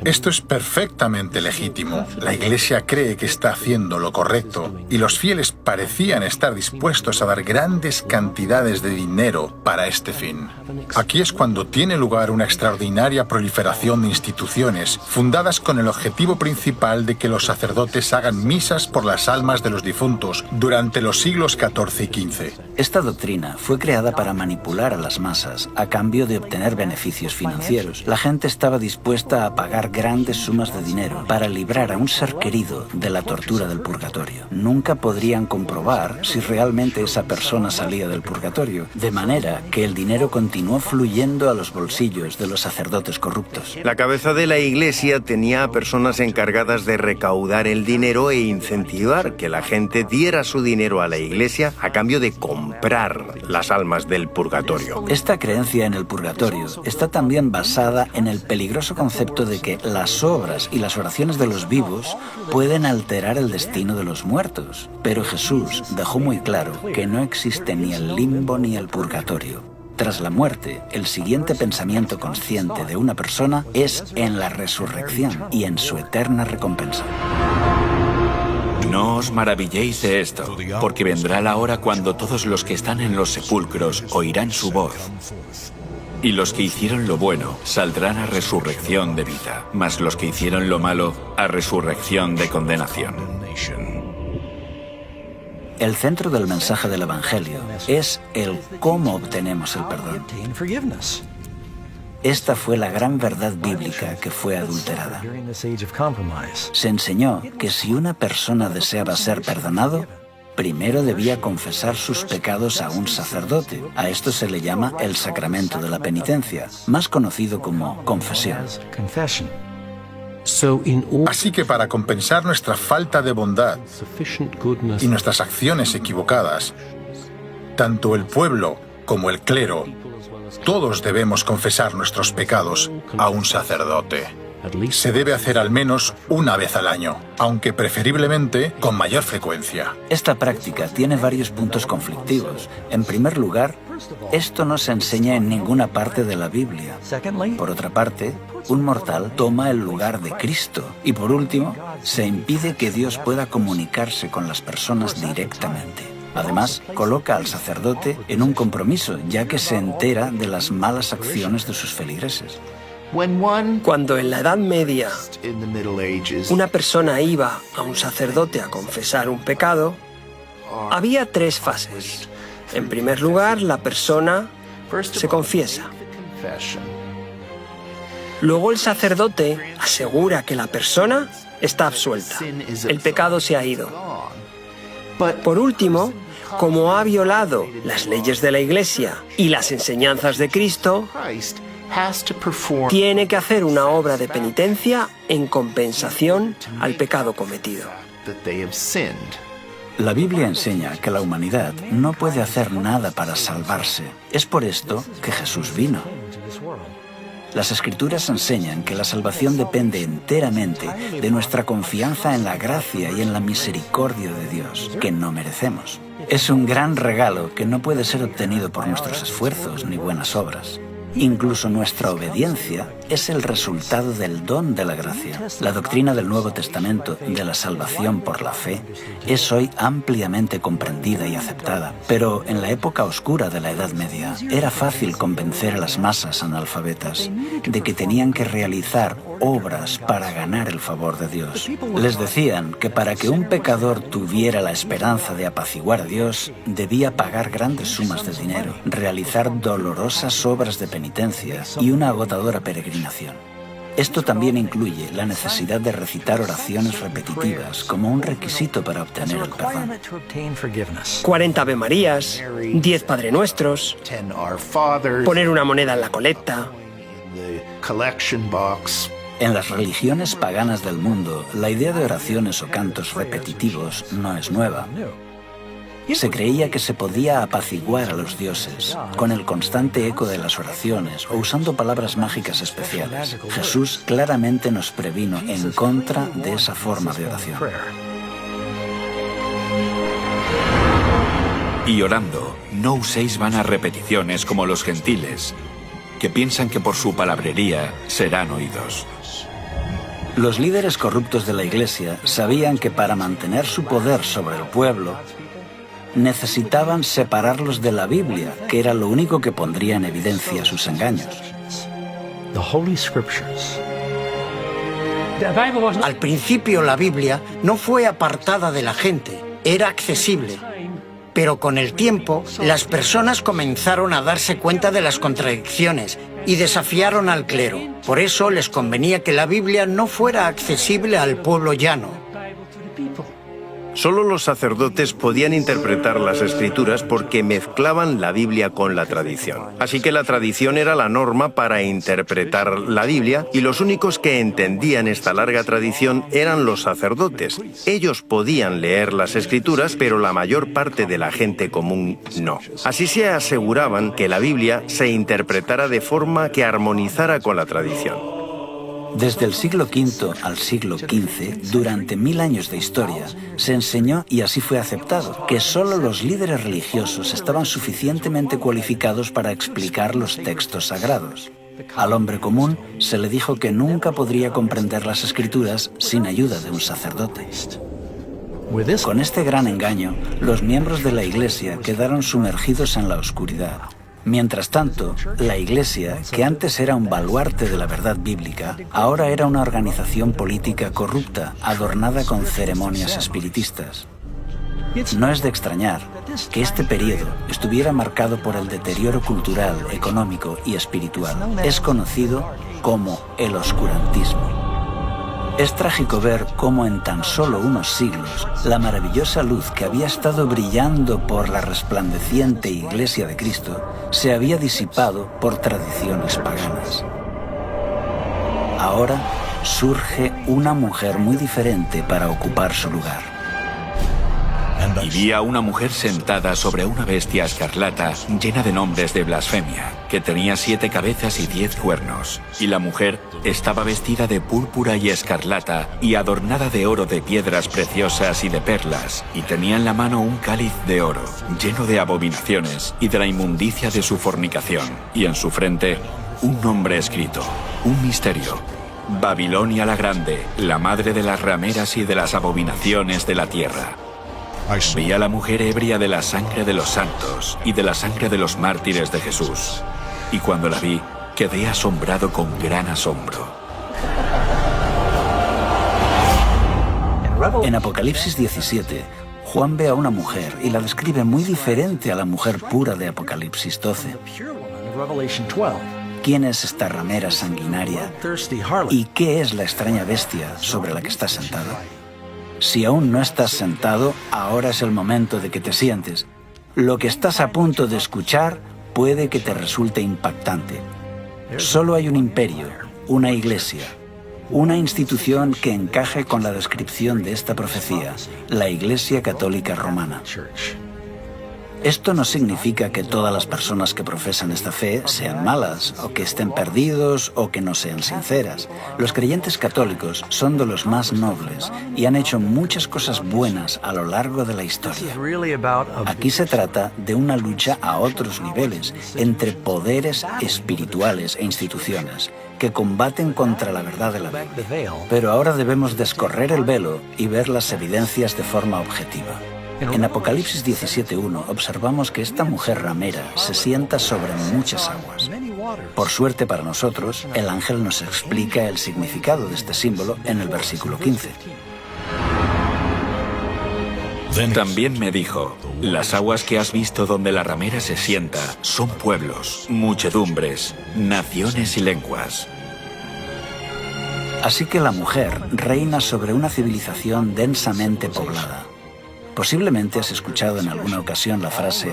Esto es perfectamente legítimo. La Iglesia cree que está haciendo lo correcto y los fieles parecían estar dispuestos a dar grandes cantidades de dinero para este fin. Aquí es cuando tiene lugar una extraordinaria proliferación de instituciones fundadas con el objetivo principal de que los sacerdotes hagan misas por las almas de los difuntos durante los siglos XIV y XV.
Esta doctrina fue creada para manipular a las masas a cambio de obtener beneficios financieros. La gente gente estaba dispuesta a pagar grandes sumas de dinero para librar a un ser querido de la tortura del purgatorio. Nunca podrían comprobar si realmente esa persona salía del purgatorio, de manera que el dinero continuó fluyendo a los bolsillos de los sacerdotes corruptos.
La cabeza de la Iglesia tenía a personas encargadas de recaudar el dinero e incentivar que la gente diera su dinero a la Iglesia a cambio de comprar las almas del purgatorio.
Esta creencia en el purgatorio está también basada en el peligroso concepto de que las obras y las oraciones de los vivos pueden alterar el destino de los muertos. Pero Jesús dejó muy claro que no existe ni el limbo ni el purgatorio. Tras la muerte, el siguiente pensamiento consciente de una persona es en la resurrección y en su eterna recompensa.
No os maravilléis de esto, porque vendrá la hora cuando todos los que están en los sepulcros oirán su voz. Y los que hicieron lo bueno saldrán a resurrección de vida, mas los que hicieron lo malo a resurrección de condenación.
El centro del mensaje del Evangelio es el cómo obtenemos el perdón. Esta fue la gran verdad bíblica que fue adulterada. Se enseñó que si una persona deseaba ser perdonado, primero debía confesar sus pecados a un sacerdote. A esto se le llama el sacramento de la penitencia, más conocido como confesión.
Así que para compensar nuestra falta de bondad y nuestras acciones equivocadas, tanto el pueblo como el clero, todos debemos confesar nuestros pecados a un sacerdote. Se debe hacer al menos una vez al año, aunque preferiblemente con mayor frecuencia.
Esta práctica tiene varios puntos conflictivos. En primer lugar, esto no se enseña en ninguna parte de la Biblia. Por otra parte, un mortal toma el lugar de Cristo. Y por último, se impide que Dios pueda comunicarse con las personas directamente. Además, coloca al sacerdote en un compromiso, ya que se entera de las malas acciones de sus feligreses.
Cuando en la Edad Media una persona iba a un sacerdote a confesar un pecado, había tres fases. En primer lugar, la persona se confiesa. Luego el sacerdote asegura que la persona está absuelta. El pecado se ha ido. Por último, como ha violado las leyes de la Iglesia y las enseñanzas de Cristo, tiene que hacer una obra de penitencia en compensación al pecado cometido.
La Biblia enseña que la humanidad no puede hacer nada para salvarse. Es por esto que Jesús vino. Las Escrituras enseñan que la salvación depende enteramente de nuestra confianza en la gracia y en la misericordia de Dios, que no merecemos. Es un gran regalo que no puede ser obtenido por nuestros esfuerzos ni buenas obras. Incluso nuestra obediencia es el resultado del don de la gracia. La doctrina del Nuevo Testamento de la salvación por la fe es hoy ampliamente comprendida y aceptada, pero en la época oscura de la Edad Media era fácil convencer a las masas analfabetas de que tenían que realizar obras para ganar el favor de Dios. Les decían que para que un pecador tuviera la esperanza de apaciguar a Dios, debía pagar grandes sumas de dinero, realizar dolorosas obras de penitencia y una agotadora peregrinación. Esto también incluye la necesidad de recitar oraciones repetitivas como un requisito para obtener el perdón.
40 Ave Marías, 10 Padre Nuestros, poner una moneda en la colecta.
En las religiones paganas del mundo, la idea de oraciones o cantos repetitivos no es nueva. Se creía que se podía apaciguar a los dioses con el constante eco de las oraciones o usando palabras mágicas especiales. Jesús claramente nos previno en contra de esa forma de oración.
Y orando, no uséis vanas repeticiones como los gentiles, que piensan que por su palabrería serán oídos.
Los líderes corruptos de la Iglesia sabían que para mantener su poder sobre el pueblo, necesitaban separarlos de la Biblia, que era lo único que pondría en evidencia sus engaños.
Al principio la Biblia no fue apartada de la gente, era accesible. Pero con el tiempo, las personas comenzaron a darse cuenta de las contradicciones y desafiaron al clero. Por eso les convenía que la Biblia no fuera accesible al pueblo llano.
Solo los sacerdotes podían interpretar las escrituras porque mezclaban la Biblia con la tradición. Así que la tradición era la norma para interpretar la Biblia y los únicos que entendían esta larga tradición eran los sacerdotes. Ellos podían leer las escrituras, pero la mayor parte de la gente común no. Así se aseguraban que la Biblia se interpretara de forma que armonizara con la tradición.
Desde el siglo V al siglo XV, durante 1000 años de historia, se enseñó, y así fue aceptado, que solo los líderes religiosos estaban suficientemente cualificados para explicar los textos sagrados. Al hombre común se le dijo que nunca podría comprender las escrituras sin ayuda de un sacerdote. Con este gran engaño, los miembros de la Iglesia quedaron sumergidos en la oscuridad. Mientras tanto, la Iglesia, que antes era un baluarte de la verdad bíblica, ahora era una organización política corrupta, adornada con ceremonias espiritistas. No es de extrañar que este periodo estuviera marcado por el deterioro cultural, económico y espiritual. Es conocido como el oscurantismo. Es trágico ver cómo en tan solo unos siglos la maravillosa luz que había estado brillando por la resplandeciente Iglesia de Cristo se había disipado por tradiciones paganas. Ahora surge una mujer muy diferente para ocupar su lugar.
Y vi a una mujer sentada sobre una bestia escarlata llena de nombres de blasfemia, que tenía 7 cabezas y 10 cuernos. Y la mujer estaba vestida de púrpura y escarlata y adornada de oro, de piedras preciosas y de perlas, y tenía en la mano un cáliz de oro, lleno de abominaciones y de la inmundicia de su fornicación, y en su frente un nombre escrito, un misterio: Babilonia la Grande, la madre de las rameras y de las abominaciones de la tierra. Vi a la mujer ebria de la sangre de los santos y de la sangre de los mártires de Jesús. Y cuando la vi, quedé asombrado con gran asombro.
En Apocalipsis 17, Juan ve a una mujer y la describe muy diferente a la mujer pura de Apocalipsis 12. ¿Quién es esta ramera sanguinaria? ¿Y qué es la extraña bestia sobre la que está sentada? Si aún no estás sentado, ahora es el momento de que te sientes. Lo que estás a punto de escuchar puede que te resulte impactante. Solo hay un imperio, una iglesia, una institución que encaje con la descripción de esta profecía, la Iglesia Católica Romana. Esto no significa que todas las personas que profesan esta fe sean malas, o que estén perdidos, o que no sean sinceras. Los creyentes católicos son de los más nobles y han hecho muchas cosas buenas a lo largo de la historia. Aquí se trata de una lucha a otros niveles, entre poderes espirituales e instituciones, que combaten contra la verdad de la Biblia. Pero ahora debemos descorrer el velo y ver las evidencias de forma objetiva. En Apocalipsis 17:1 observamos que esta mujer ramera se sienta sobre muchas aguas. Por suerte para nosotros, el ángel nos explica el significado de este símbolo en el versículo 15.
También me dijo: las aguas que has visto donde la ramera se sienta son pueblos, muchedumbres, naciones y lenguas.
Así que la mujer reina sobre una civilización densamente poblada. Posiblemente has escuchado en alguna ocasión la frase: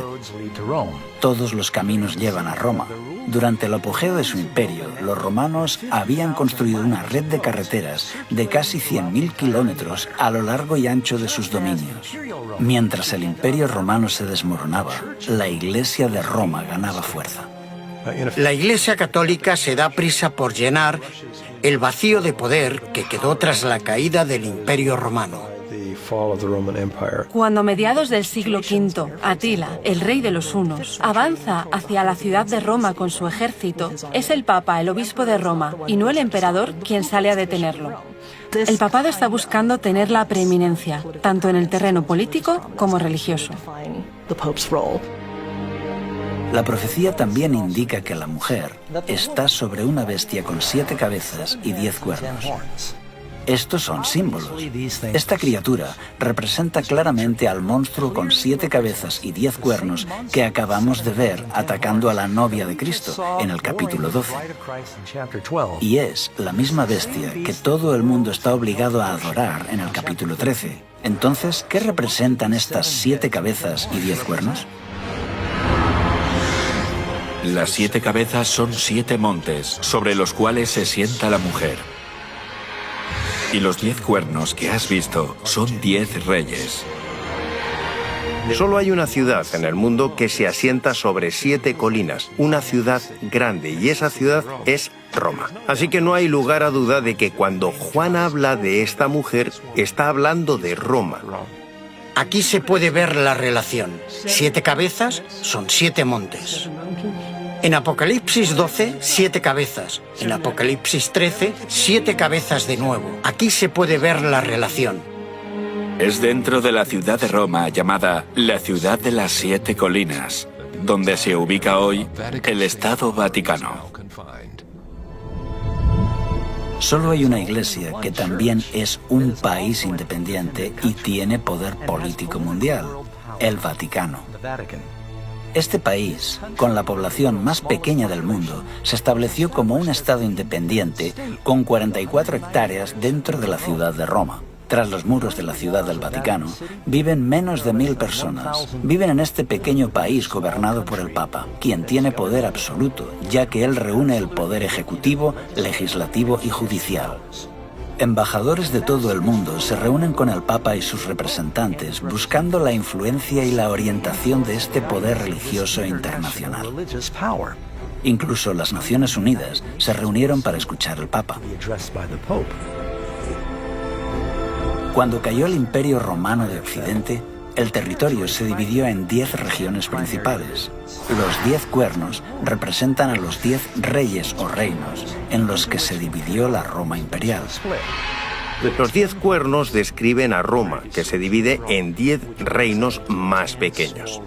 todos los caminos llevan a Roma. Durante el apogeo de su imperio, los romanos habían construido una red de carreteras de casi 100.000 kilómetros a lo largo y ancho de sus dominios. Mientras el imperio romano se desmoronaba, la Iglesia de Roma ganaba fuerza.
La Iglesia Católica se da prisa por llenar el vacío de poder que quedó tras la caída del Imperio Romano.
Cuando a mediados del siglo V, Atila, el rey de los hunos, avanza hacia la ciudad de Roma con su ejército, es el Papa, el obispo de Roma, y no el emperador, quien sale a detenerlo. El papado está buscando tener la preeminencia, tanto en el terreno político como religioso.
La profecía también indica que la mujer está sobre una bestia con 7 cabezas y 10 cuernos. Estos son símbolos. Esta criatura representa claramente al monstruo con 7 cabezas y 10 cuernos que acabamos de ver atacando a la novia de Cristo en el capítulo 12. Y es la misma bestia que todo el mundo está obligado a adorar en el capítulo 13. Entonces, ¿qué representan estas 7 cabezas y 10 cuernos?
Las 7 cabezas son 7 montes sobre los cuales se sienta la mujer. Y los 10 cuernos que has visto son 10 reyes.
Solo hay una ciudad en el mundo que se asienta sobre 7 colinas, una ciudad grande, y esa ciudad es Roma. Así que no hay lugar a duda de que cuando Juan habla de esta mujer, está hablando de Roma.
Aquí se puede ver la relación. 7 cabezas son 7 montes. En Apocalipsis 12, 7 cabezas. En Apocalipsis 13, 7 cabezas de nuevo. Aquí se puede ver la relación.
Es dentro de la ciudad de Roma llamada la ciudad de las 7 colinas, donde se ubica hoy el Estado Vaticano.
Solo hay una iglesia que también es un país independiente y tiene poder político mundial, el Vaticano. Este país, con la población más pequeña del mundo, se estableció como un estado independiente con 44 hectáreas dentro de la ciudad de Roma. Tras los muros de la ciudad del Vaticano, viven menos de 1000 personas. Viven en este pequeño país gobernado por el Papa, quien tiene poder absoluto, ya que él reúne el poder ejecutivo, legislativo y judicial. Embajadores de todo el mundo se reúnen con el Papa y sus representantes buscando la influencia y la orientación de este poder religioso internacional. Incluso las Naciones Unidas se reunieron para escuchar al Papa. Cuando cayó el Imperio Romano de Occidente, el territorio se dividió en 10 regiones principales. Los 10 cuernos representan a los 10 reyes o reinos en los que se dividió la Roma imperial.
Los 10 cuernos describen a Roma, que se divide en 10 reinos más pequeños.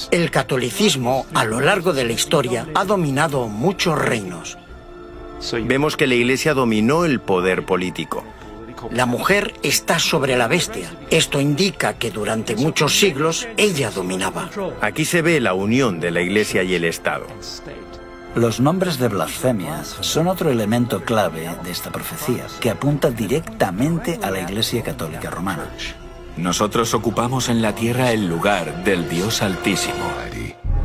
El catolicismo, a lo largo de la historia, ha dominado muchos reinos.
Vemos que la Iglesia dominó el poder político.
La mujer está sobre la bestia. Esto indica que durante muchos siglos ella dominaba.
Aquí se ve la unión de la Iglesia y el Estado.
Los nombres de blasfemia son otro elemento clave de esta profecía, que apunta directamente a la Iglesia Católica Romana.
Nosotros ocupamos en la tierra el lugar del Dios Altísimo.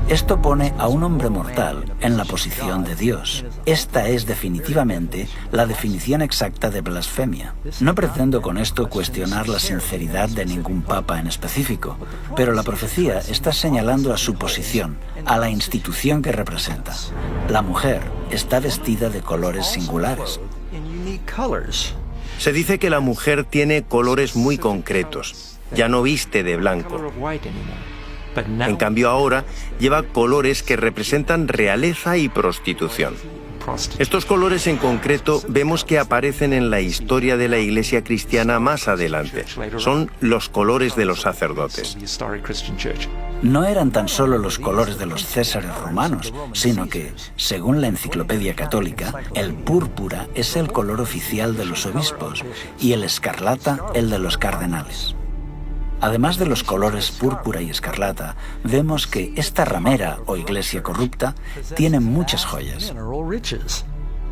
Esto pone a un hombre mortal en la posición de Dios. Esta es definitivamente la definición exacta de blasfemia. No pretendo con esto cuestionar la sinceridad de ningún papa en específico, pero la profecía está señalando a su posición, a la institución que representa. La mujer está vestida de colores singulares.
Se dice que la mujer tiene colores muy concretos. Ya no viste de blanco. En cambio ahora lleva colores que representan realeza y prostitución. Estos colores en concreto vemos que aparecen en la historia de la Iglesia cristiana más adelante. Son los colores de los sacerdotes.
No eran tan solo los colores de los césares romanos, sino que, según la Enciclopedia Católica, el púrpura es el color oficial de los obispos y el escarlata el de los cardenales. Además de los colores púrpura y escarlata, vemos que esta ramera o iglesia corrupta tiene muchas joyas.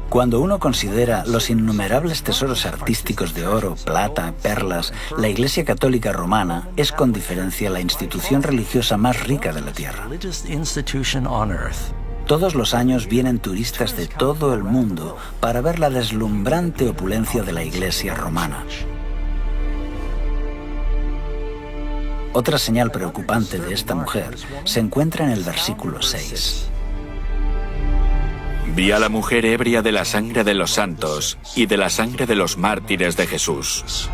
Cuando uno considera los innumerables tesoros artísticos de oro, plata, perlas, la Iglesia Católica Romana es con diferencia la institución religiosa más rica de la tierra. Todos los años vienen turistas de todo el mundo para ver la deslumbrante opulencia de la Iglesia romana. Otra señal preocupante de esta mujer se encuentra en el versículo 6.
Vi a la mujer ebria de la sangre de los santos y de la sangre de los mártires de Jesús.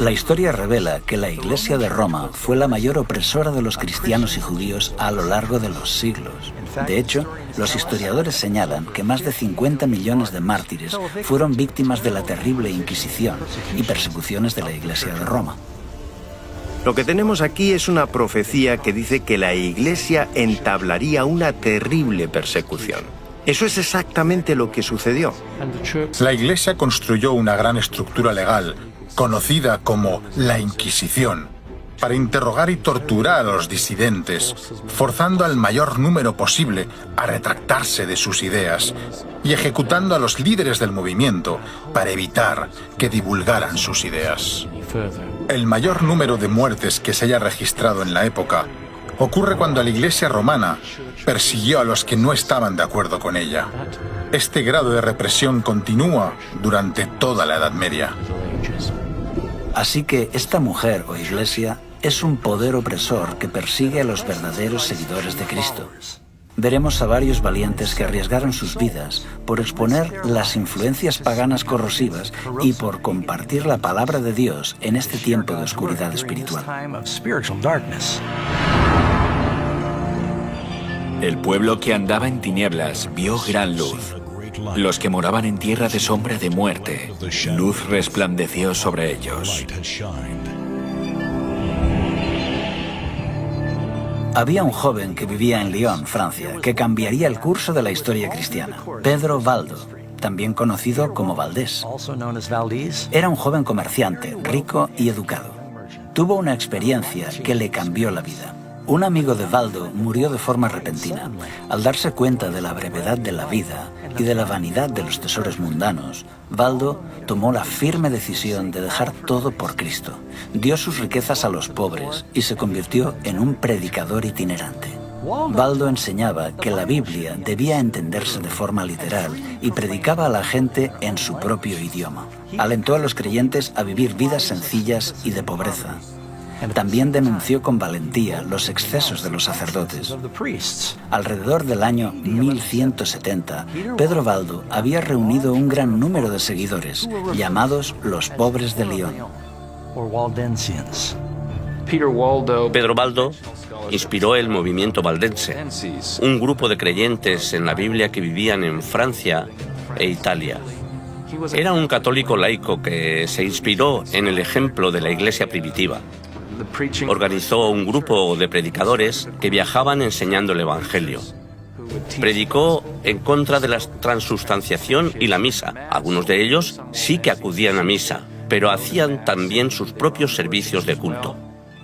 La historia revela que la Iglesia de Roma fue la mayor opresora de los cristianos y judíos a lo largo de los siglos. De hecho, los historiadores señalan que más de 50 millones de mártires fueron víctimas de la terrible Inquisición y persecuciones de la Iglesia de Roma.
Lo que tenemos aquí es una profecía que dice que la Iglesia entablaría una terrible persecución. Eso es exactamente lo que sucedió.
La Iglesia construyó una gran estructura legal, conocida como la Inquisición, para interrogar y torturar a los disidentes, forzando al mayor número posible a retractarse de sus ideas y ejecutando a los líderes del movimiento para evitar que divulgaran sus ideas. El mayor número de muertes que se haya registrado en la época ocurre cuando la Iglesia romana persiguió a los que no estaban de acuerdo con ella. Este grado de represión continúa durante toda la Edad Media.
Así que esta mujer o iglesia es un poder opresor que persigue a los verdaderos seguidores de Cristo. Veremos a varios valientes que arriesgaron sus vidas por exponer las influencias paganas corrosivas y por compartir la palabra de Dios en este tiempo de oscuridad espiritual.
El pueblo que andaba en tinieblas vio gran luz. Los que moraban en tierra de sombra de muerte, luz resplandeció sobre ellos.
Había un joven que vivía en Lyon, Francia, que cambiaría el curso de la historia cristiana. Pedro Valdo, también conocido como Valdés. Era un joven comerciante, rico y educado. Tuvo una experiencia que le cambió la vida. Un amigo de Valdo murió de forma repentina. Al darse cuenta de la brevedad de la vida y de la vanidad de los tesoros mundanos, Valdo tomó la firme decisión de dejar todo por Cristo. Dio sus riquezas a los pobres y se convirtió en un predicador itinerante. Valdo enseñaba que la Biblia debía entenderse de forma literal y predicaba a la gente en su propio idioma. Alentó a los creyentes a vivir vidas sencillas y de pobreza. También denunció con valentía los excesos de los sacerdotes. Alrededor del año 1170, Pedro Valdo había reunido un gran número de seguidores, llamados los pobres de Lyon.
Pedro Valdo inspiró el movimiento valdense, un grupo de creyentes en la Biblia que vivían en Francia e Italia. Era un católico laico que se inspiró en el ejemplo de la iglesia primitiva. Organizó un grupo de predicadores que viajaban enseñando el Evangelio. Predicó en contra de la transustanciación y la misa. Algunos de ellos sí que acudían a misa, pero hacían también sus propios servicios de culto.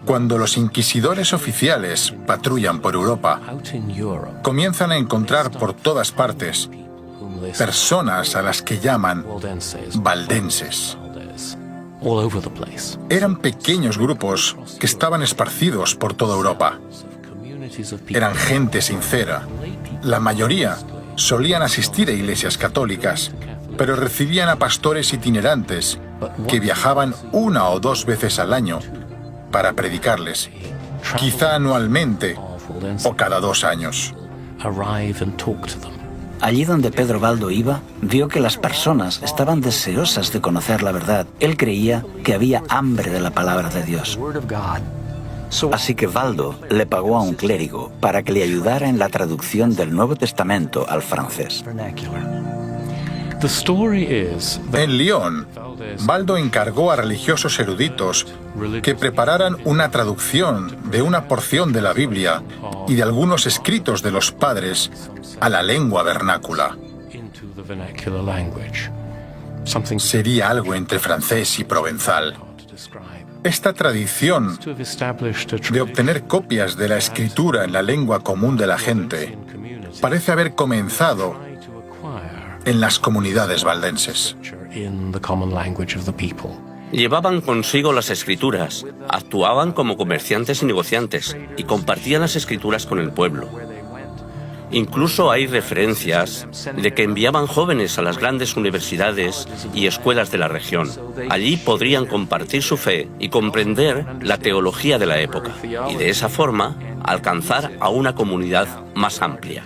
Cuando los inquisidores oficiales patrullan por Europa, comienzan a encontrar por todas partes personas a las que llaman valdenses. Eran pequeños grupos que estaban esparcidos por toda Europa. Eran gente sincera. La mayoría solían asistir a iglesias católicas, pero recibían a pastores itinerantes que viajaban 1 o 2 veces al año para predicarles, quizá anualmente o cada 2 años.
Allí donde Pedro Valdo iba, vio que las personas estaban deseosas de conocer la verdad. Él creía que había hambre de la palabra de Dios. Así que Valdo le pagó a un clérigo para que le ayudara en la traducción del Nuevo Testamento al francés.
En Lyon, Valdo encargó a religiosos eruditos que prepararan una traducción de una porción de la Biblia y de algunos escritos de los padres a la lengua vernácula. Sería algo entre francés y provenzal. Esta tradición de obtener copias de la escritura en la lengua común de la gente parece haber comenzado en las comunidades valdenses.
Llevaban consigo las escrituras, actuaban como comerciantes y negociantes y compartían las escrituras con el pueblo. Incluso hay referencias de que enviaban jóvenes a las grandes universidades y escuelas de la región. Allí podrían compartir su fe y comprender la teología de la época y de esa forma alcanzar a una comunidad más amplia.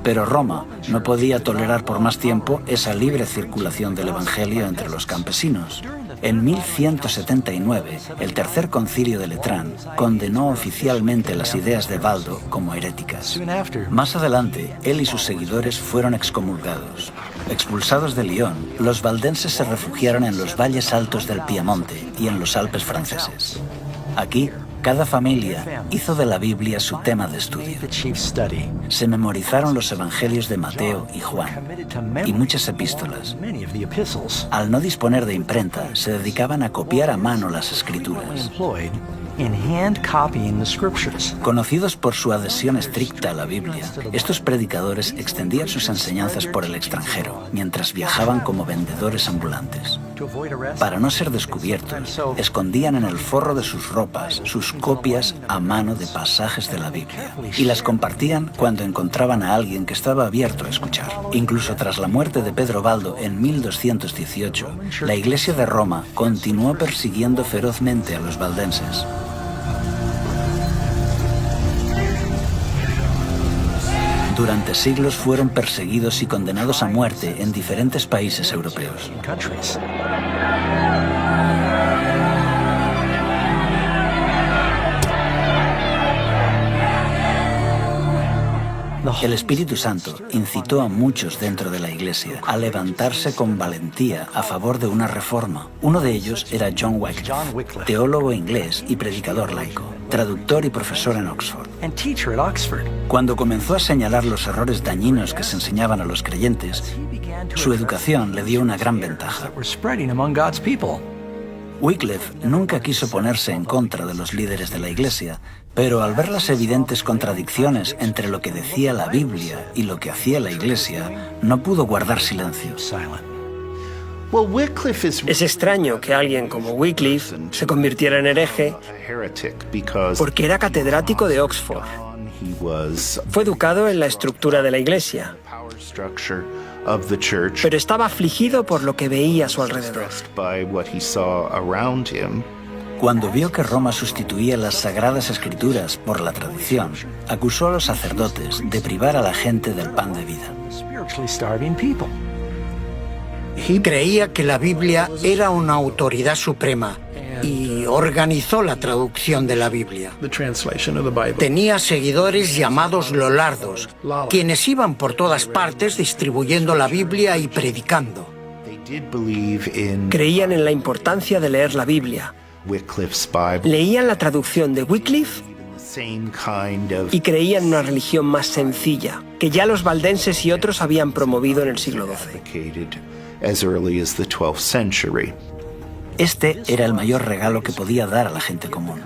Pero Roma no podía tolerar por más tiempo esa libre circulación del Evangelio entre los campesinos. En 1179, el Tercer Concilio de Letrán condenó oficialmente las ideas de Valdo como heréticas. Más adelante, él y sus seguidores fueron excomulgados. Expulsados de Lyon, los valdenses se refugiaron en los valles altos del Piamonte y en los Alpes franceses. Aquí Cada familia hizo de la Biblia su tema de estudio. Se memorizaron los evangelios de Mateo y Juan y muchas epístolas. Al no disponer de imprenta, se dedicaban a copiar a mano las escrituras. Conocidos por su adhesión estricta a la Biblia, estos predicadores extendían sus enseñanzas por el extranjero, mientras viajaban como vendedores ambulantes. Para no ser descubiertos, escondían en el forro de sus ropas sus copias a mano de pasajes de la Biblia y las compartían cuando encontraban a alguien que estaba abierto a escuchar. Incluso tras la muerte de Pedro Baldo en 1218, la Iglesia de Roma continuó persiguiendo ferozmente a los valdenses. Durante siglos fueron perseguidos y condenados a muerte en diferentes países europeos. El Espíritu Santo incitó a muchos dentro de la Iglesia a levantarse con valentía a favor de una reforma. Uno de ellos era John Wycliffe, teólogo inglés y predicador laico, traductor y profesor en Oxford. Cuando comenzó a señalar los errores dañinos que se enseñaban a los creyentes, su educación le dio una gran ventaja. Wycliffe nunca quiso ponerse en contra de los líderes de la Iglesia, pero al ver las evidentes contradicciones entre lo que decía la Biblia y lo que hacía la Iglesia, no pudo guardar silencio.
Es extraño que alguien como Wycliffe se convirtiera en hereje porque era catedrático de Oxford. Fue educado en la estructura de la Iglesia, pero estaba afligido por lo que veía a su alrededor.
Cuando vio que Roma sustituía las Sagradas Escrituras por la tradición, acusó a los sacerdotes de privar a la gente del pan de vida.
Creía que la Biblia era una autoridad suprema y organizó la traducción de la Biblia. Tenía seguidores llamados lollardos, quienes iban por todas partes distribuyendo la Biblia y predicando.
Creían en la importancia de leer la Biblia. Leían la traducción de Wycliffe y creían en una religión más sencilla, que ya los valdenses y otros habían promovido en el siglo XII.
Este era el mayor regalo que podía dar a la gente común.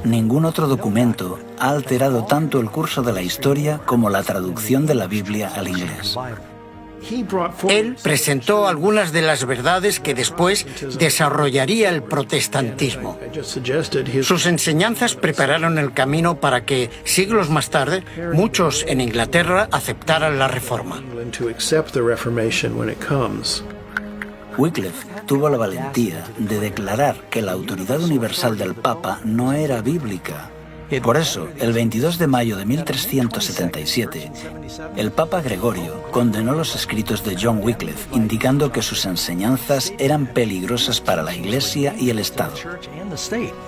Ningún otro documento ha alterado tanto el curso de la historia como la traducción de la Biblia al inglés.
Él presentó algunas de las verdades que después desarrollaría el protestantismo. Sus enseñanzas prepararon el camino para que, siglos más tarde, muchos en Inglaterra aceptaran la Reforma.
Wycliffe tuvo la valentía de declarar que la autoridad universal del Papa no era bíblica. Por eso, el 22 de mayo de 1377, el Papa Gregorio condenó los escritos de John Wycliffe, indicando que sus enseñanzas eran peligrosas para la Iglesia y el Estado.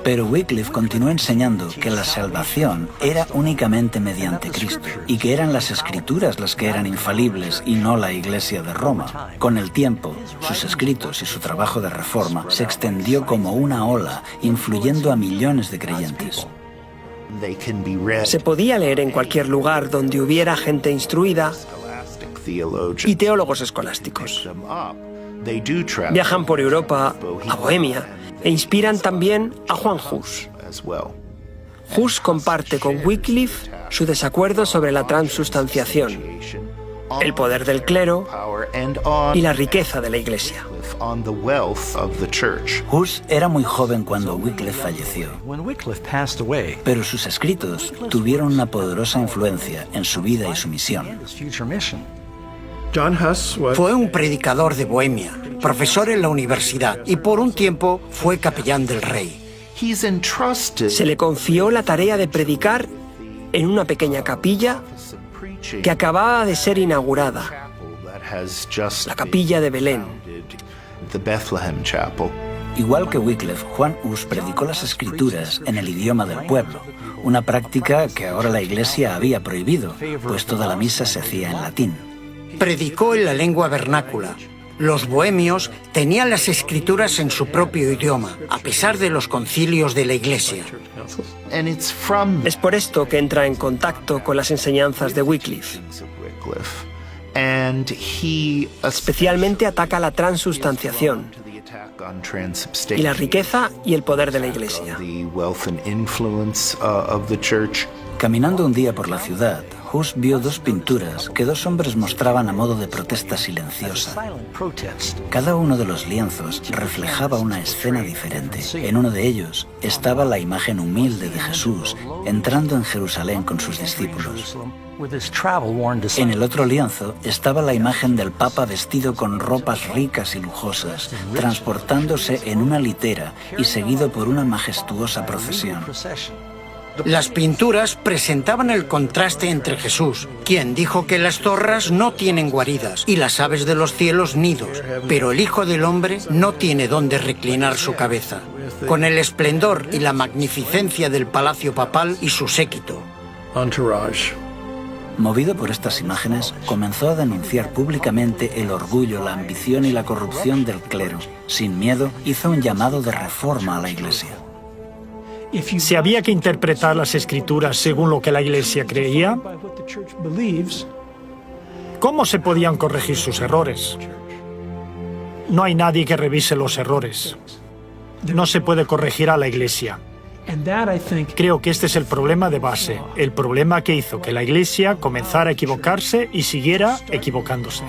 Pero Wycliffe continuó enseñando que la salvación era únicamente mediante Cristo y que eran las Escrituras las que eran infalibles y no la Iglesia de Roma. Con el tiempo, sus escritos y su trabajo de reforma se extendió como una ola, influyendo a millones de creyentes.
Se podía leer en cualquier lugar donde hubiera gente instruida y teólogos escolásticos. Viajan por Europa, a Bohemia, e inspiran también a Juan Hus. Hus comparte con Wycliffe su desacuerdo sobre la transubstanciación, el poder del clero y la riqueza de la Iglesia.
Hus era muy joven cuando Wycliffe falleció, pero sus escritos tuvieron una poderosa influencia en su vida y su misión.
Fue un predicador de Bohemia, profesor en la universidad y por un tiempo fue capellán del rey.
Se le confió la tarea de predicar en una pequeña capilla que acababa de ser inaugurada, la capilla de Belén.
Igual que Wycliffe, Juan Hus predicó las Escrituras en el idioma del pueblo, una práctica que ahora la Iglesia había prohibido, pues toda la misa se hacía en latín.
Predicó en la lengua vernácula, Los bohemios tenían las escrituras en su propio idioma, a pesar de los concilios de la Iglesia.
Es por esto que entra en contacto con las enseñanzas de Wycliffe. Especialmente ataca la transustanciación y la riqueza y el poder de la Iglesia.
Caminando un día por la ciudad, Hus vio dos pinturas que dos hombres mostraban a modo de protesta silenciosa. Cada uno de los lienzos reflejaba una escena diferente. En uno de ellos estaba la imagen humilde de Jesús entrando en Jerusalén con sus discípulos. En el otro lienzo estaba la imagen del Papa vestido con ropas ricas y lujosas, transportándose en una litera y seguido por una majestuosa procesión.
Las pinturas presentaban el contraste entre Jesús, quien dijo que las zorras no tienen guaridas y las aves de los cielos nidos, pero el Hijo del Hombre no tiene dónde reclinar su cabeza, con el esplendor y la magnificencia del palacio papal y su séquito.
Movido por estas imágenes, comenzó a denunciar públicamente el orgullo, la ambición y la corrupción del clero. Sin miedo, hizo un llamado de reforma a la Iglesia.
Si había que interpretar las escrituras según lo que la Iglesia creía, ¿cómo se podían corregir sus errores? No hay nadie que revise los errores. No se puede corregir a la Iglesia. Creo que este es el problema de base, el problema que hizo que la Iglesia comenzara a equivocarse y siguiera equivocándose.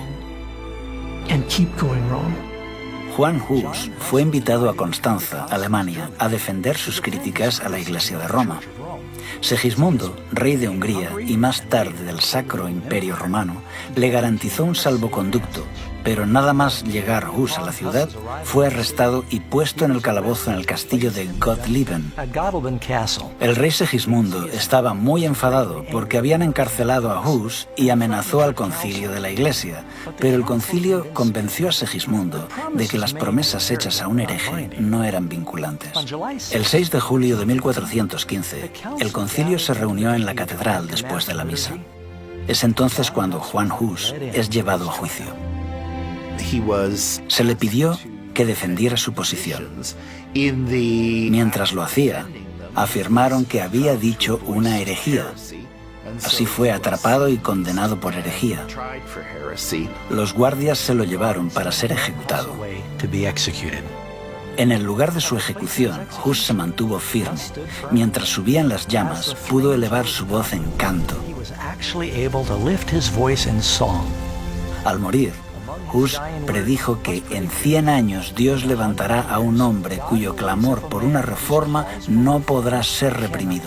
Juan Hus fue invitado a Constanza, Alemania, a defender sus críticas a la Iglesia de Roma. Segismundo, rey de Hungría y más tarde del Sacro Imperio Romano, le garantizó un salvoconducto, pero nada más llegar Hus a la ciudad, fue arrestado y puesto en el calabozo en el castillo de Gottlieben. El rey Segismundo estaba muy enfadado porque habían encarcelado a Hus y amenazó al concilio de la Iglesia, pero el concilio convenció a Segismundo de que las promesas hechas a un hereje no eran vinculantes. El 6 de julio de 1415, el concilio se reunió en la catedral después de la misa. Es entonces cuando Juan Hus es llevado a juicio. Se le pidió que defendiera su posición. Mientras lo hacía, afirmaron que había dicho una herejía. Así fue atrapado y condenado por herejía. Los guardias se lo llevaron para ser ejecutado. En el lugar de su ejecución, Hus se mantuvo firme. Mientras subían las llamas, pudo elevar su voz en canto. Al morir, Hus predijo que en 100 años Dios levantará a un hombre cuyo clamor por una reforma no podrá ser reprimido.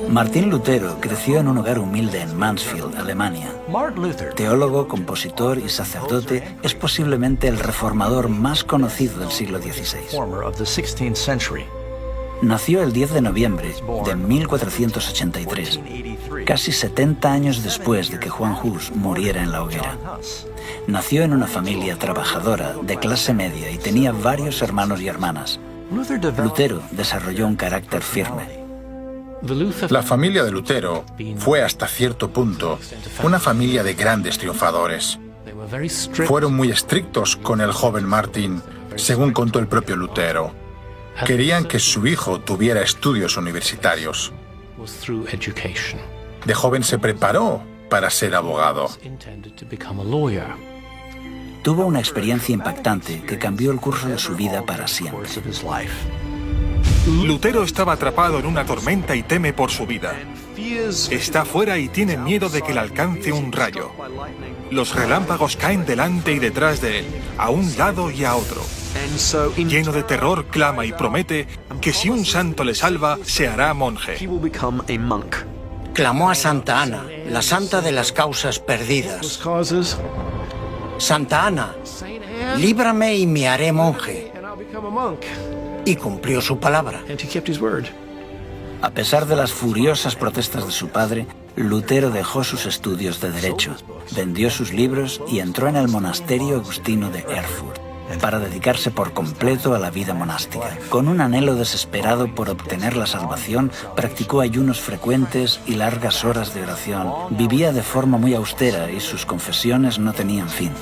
Martín Lutero creció en un hogar humilde en Mansfield, Alemania. Teólogo, compositor y sacerdote, es posiblemente el reformador más conocido del siglo XVI. Nació el 10 de noviembre de 1483, casi 70 años después de que Juan Hus muriera en la hoguera. Nació en una familia trabajadora, de clase media, y tenía varios hermanos y hermanas. Lutero desarrolló un carácter firme.
La familia de Lutero fue hasta cierto punto una familia de grandes triunfadores. Fueron muy estrictos con el joven Martín, según contó el propio Lutero. Querían que su hijo tuviera estudios universitarios. De joven se preparó para ser abogado.
Tuvo una experiencia impactante que cambió el curso de su vida para siempre.
Lutero estaba atrapado en una tormenta y teme por su vida. Está fuera y tiene miedo de que le alcance un rayo. Los relámpagos caen delante y detrás de él, a un lado y a otro. Lleno de terror, clama y promete que si un santo le salva, se hará monje.
Clamó a Santa Ana, la santa de las causas perdidas. Santa Ana, líbrame y me haré monje. Y cumplió su palabra.
A pesar de las furiosas protestas de su padre, Lutero dejó sus estudios de Derecho, vendió sus libros y entró en el monasterio agustino de Erfurt. para dedicarse por completo a la vida monástica. Con un anhelo desesperado por obtener la salvación, practicó ayunos frecuentes y largas horas de oración. Vivía de forma muy austera y sus confesiones no tenían fin.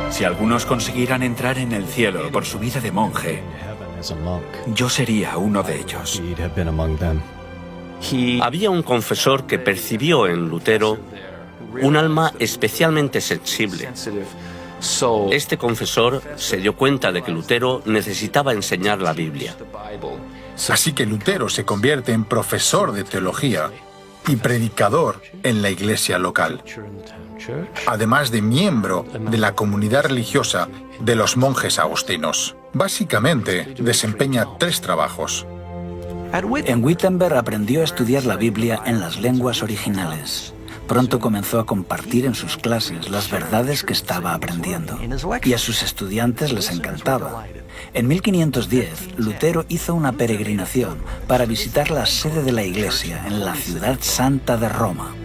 Si algunos consiguieran entrar en el cielo por su vida de monje, yo sería uno de ellos.
Había un confesor que percibió en Lutero un alma especialmente sensible. Este confesor se dio cuenta de que Lutero necesitaba enseñar la Biblia.
Así que Lutero se convierte en profesor de teología y predicador en la iglesia local, además de miembro de la comunidad religiosa de los monjes agustinos. Básicamente, desempeña 3 trabajos.
En Wittenberg aprendió a estudiar la Biblia en las lenguas originales. Pronto comenzó a compartir en sus clases las verdades que estaba aprendiendo, y a sus estudiantes les encantaba. En 1510, Lutero hizo una peregrinación para visitar la sede de la Iglesia en la ciudad santa de Roma.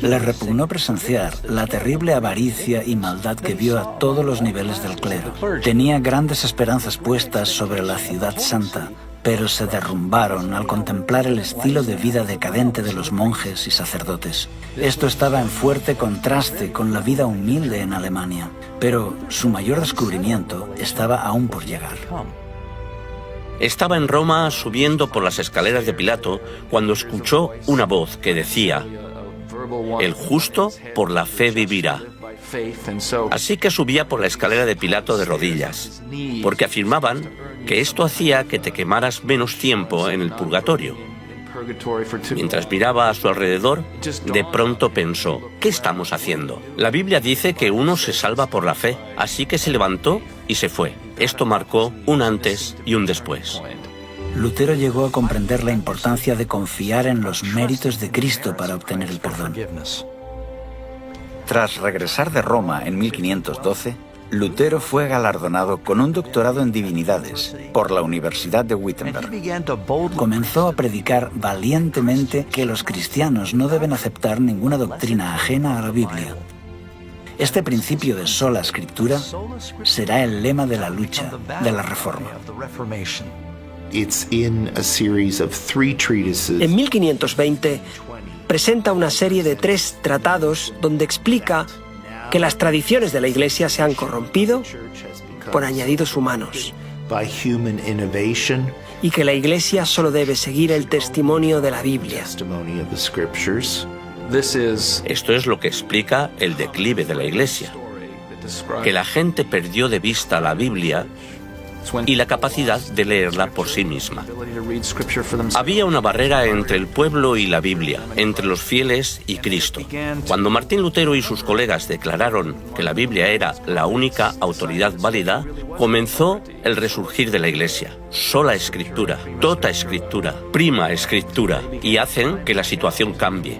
Le repugnó presenciar la terrible avaricia y maldad que vio a todos los niveles del clero. Tenía grandes esperanzas puestas sobre la ciudad santa, pero se derrumbaron al contemplar el estilo de vida decadente de los monjes y sacerdotes. Esto estaba en fuerte contraste con la vida humilde en Alemania, pero su mayor descubrimiento estaba aún por llegar.
Estaba en Roma subiendo por las escaleras de Pilato cuando escuchó una voz que decía: «El justo por la fe vivirá». Así que subía por la escalera de Pilato de rodillas, porque afirmaban que esto hacía que te quemaras menos tiempo en el purgatorio. Mientras miraba a su alrededor, de pronto pensó: ¿qué estamos haciendo? La Biblia dice que uno se salva por la fe, así que se levantó y se fue. Esto marcó un antes y un después.
Lutero llegó a comprender la importancia de confiar en los méritos de Cristo para obtener el perdón. Tras regresar de Roma en 1512, Lutero fue galardonado con un doctorado en divinidades por la Universidad de Wittenberg. Comenzó a predicar valientemente que los cristianos no deben aceptar ninguna doctrina ajena a la Biblia. Este principio de sola escritura será el lema de la lucha de la Reforma.
En 1520 presenta una serie de 3 tratados donde explica que las tradiciones de la Iglesia se han corrompido por añadidos humanos y que la Iglesia solo debe seguir el testimonio de la Biblia.
Esto es lo que explica el declive de la Iglesia, que la gente perdió de vista la Biblia y la capacidad de leerla por sí misma. Había una barrera entre el pueblo y la Biblia, entre los fieles y Cristo. Cuando Martín Lutero y sus colegas declararon que la Biblia era la única autoridad válida, comenzó el resurgir de la Iglesia. Sola escritura, tota escritura, prima escritura, y hacen que la situación cambie.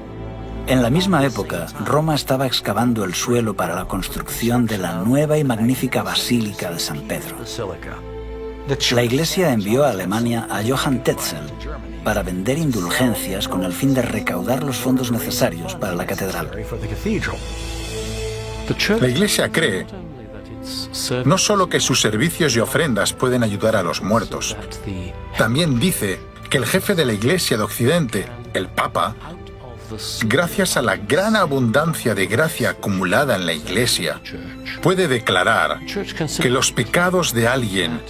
En la misma época, Roma estaba excavando el suelo para la construcción de la nueva y magnífica Basílica de San Pedro. La Iglesia envió a Alemania a Johann Tetzel para vender indulgencias con el fin de recaudar los fondos necesarios para la catedral.
La Iglesia cree no solo que sus servicios y ofrendas pueden ayudar a los muertos, también dice que el jefe de la Iglesia de Occidente, el Papa, gracias a la gran abundancia de gracia acumulada en la Iglesia, puede declarar que los pecados de alguien